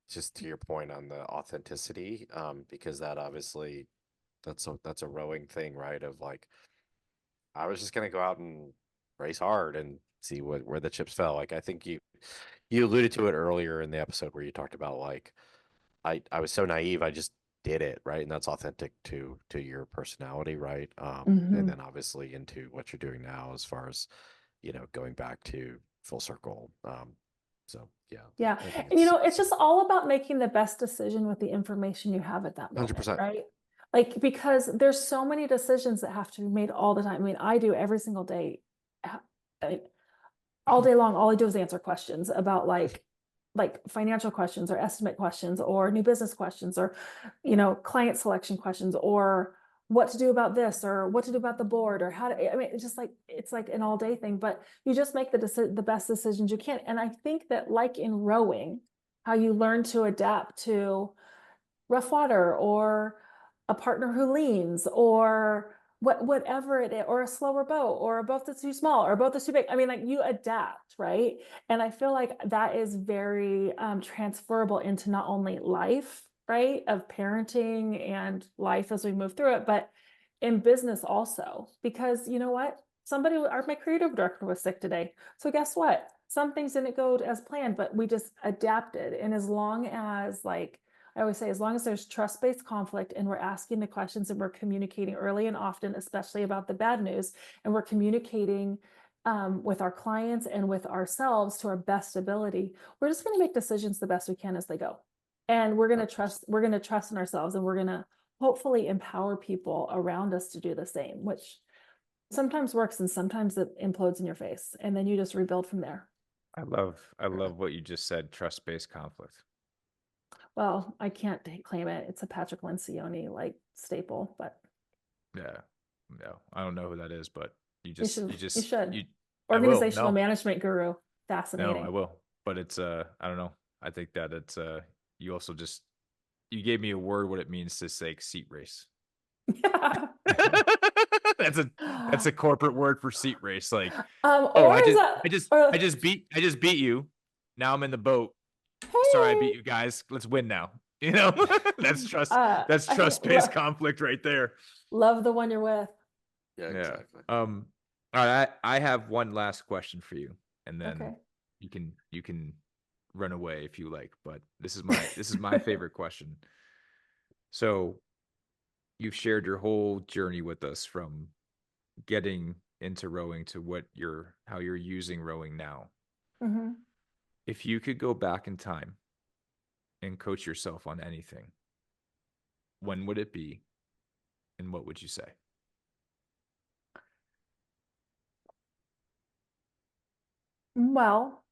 Just to your point on the authenticity, because that obviously that's a rowing thing, right? Of like, I was just gonna go out and race hard and see where the chips fell. Like I think you alluded to it earlier in the episode where you talked about like I was so naive, I just did it, right? And that's authentic to your personality, right? And then obviously into what you're doing now as far as, going back to full circle. So yeah. Yeah. I think And it's just all about making the best decision with the information you have at that moment, 100%. right? Like, because there's so many decisions that have to be made all the time. I mean, I do every single day. All day long, all I do is answer questions about like financial questions or estimate questions or new business questions or, client selection questions or what to do about this or what to do about the board or how to, I mean, it's like an all day thing, but you just make the best decisions you can. And I think that like in rowing, how you learn to adapt to rough water or a partner who leans or whatever it is, or a slower boat or a boat that's too small or a boat that's too big. I mean, like you adapt, right? And I feel like that is very transferable into not only life, right, of parenting and life as we move through it, but in business also. Because you know what? My creative director was sick today. So guess what? Some things didn't go as planned, but we just adapted. And as long as I always say, as long as there's trust-based conflict and we're asking the questions and we're communicating early and often, especially about the bad news, and we're communicating with our clients and with ourselves to our best ability, we're just going to make decisions the best we can as they go. And we're going to trust in ourselves, and we're going to hopefully empower people around us to do the same, which sometimes works and sometimes it implodes in your face. And then you just rebuild from there. I love what you just said, trust-based conflict. Well, I can't claim it. It's a Patrick Lencioni staple, but Yeah. No, I don't know who that is, but you You just, should. I will. Organizational No, management guru. no, Fascinating. I will. But it's, I don't know. I think that it's, you also just, you gave me a word what it means to say seat race. Yeah. that's a that's a corporate word for seat race. Like, oh, Or is that or I just beat you. Now I'm in the boat. Sorry, I hey, beat you guys. Let's win now. You know, that's I think trust-based conflict right there. love the one you're with. Yeah, Yeah. exactly. All right, I have one last question for you, and then Okay. you can run away if you like, but this is my favorite question. So, you've shared your whole journey with us from getting into rowing to how you're using rowing now. Hmm. If you could go back in time and coach yourself on anything, when would it be and what would you say? Well,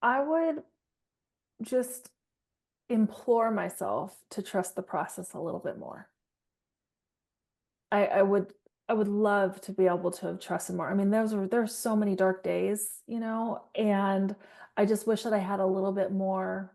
I would just implore myself to trust the process a little bit more. I would love to be able to have trusted more. I mean, there's so many dark days, and I just wish that I had a little bit more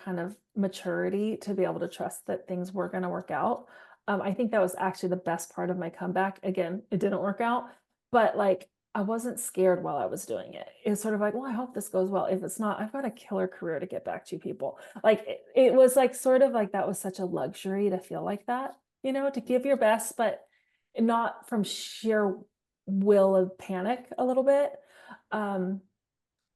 kind of maturity to be able to trust that things were going to work out. I think that was actually the best part of my comeback. Again, it didn't work out, but like I wasn't scared while I was doing it. It was sort of like, well, I hope this goes well. If it's not, I've got a killer career to get back to, people. Like it was like sort of like that was such a luxury to feel like that, to give your best, but not from sheer will of panic a little bit. Um,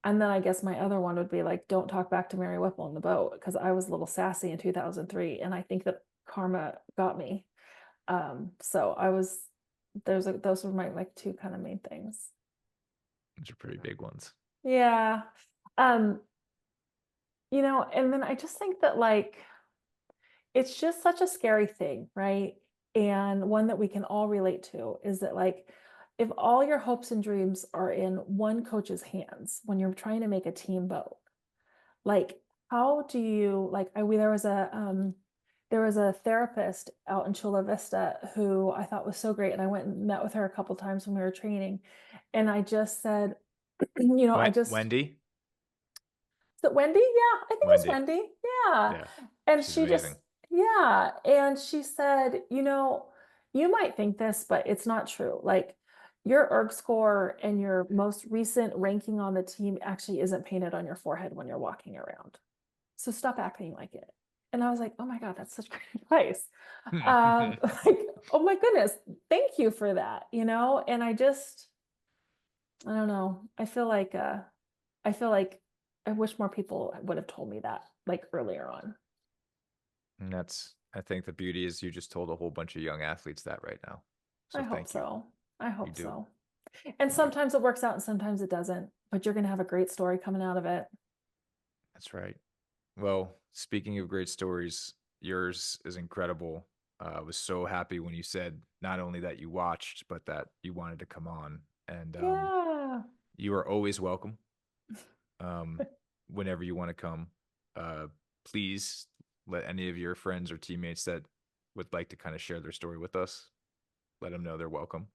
and then I guess my other one would be like, don't talk back to Mary Whipple in the boat, because I was a little sassy in 2003, and I think that karma got me. So I was those were my like two kind of main things. Those are pretty big ones. Yeah. Um, and then I just think that like it's just such a scary thing, right? And one that we can all relate to is that like if all your hopes and dreams are in one coach's hands when you're trying to make a team boat, like how do you like there was a therapist out in Chula Vista who I thought was so great, and I went and met with her a couple times when we were training, and I just said, Wendy? is it Wendy? Yeah, I think it was Wendy. Wendy. Yeah. Yeah. And She's she amazing. just, yeah. And she said, you might think this, but it's not true. Like your ERG score and your most recent ranking on the team actually isn't painted on your forehead when you're walking around. So stop acting like it. And I was like, oh my God, that's such great advice. Like, oh my goodness, thank you for that, And I don't know. I feel like I wish more people would have told me that like earlier on. And I think the beauty is you just told a whole bunch of young athletes that right now. So I hope thank you. so. I You hope do. so. And sometimes it works out and sometimes it doesn't, but you're going to have a great story coming out of it. That's right. Well, speaking of great stories, yours is incredible. I was so happy when you said not only that you watched, but that you wanted to come on. And Yeah. you are always welcome. Whenever you want to come, please let any of your friends or teammates that would like to kind of share their story with us, let them know they're welcome.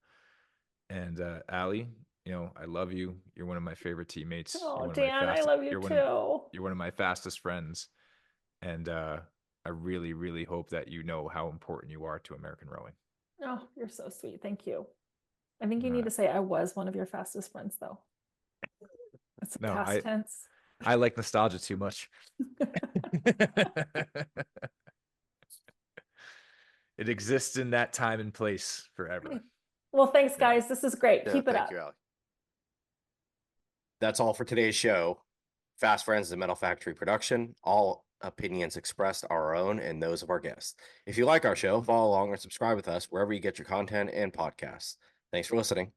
And Ali, I love you. You're one of my favorite teammates. Oh, Dan, I love you too. You're one of my fastest friends. And I really, really hope that you know how important you are to American rowing. Oh, you're so sweet. Thank you. I think you All need right. to say I was one of your fastest friends, though. It's a No, past tense. I like nostalgia too much. It exists in that time and place forever. Well, thanks, Yeah. guys. This is great. Yeah, Keep it thank up. you, Ali. That's all for today's show. Fast Friends is a Metal Factory production. All opinions expressed are our own and those of our guests. If you like our show, follow along or subscribe with us wherever you get your content and podcasts. Thanks for listening.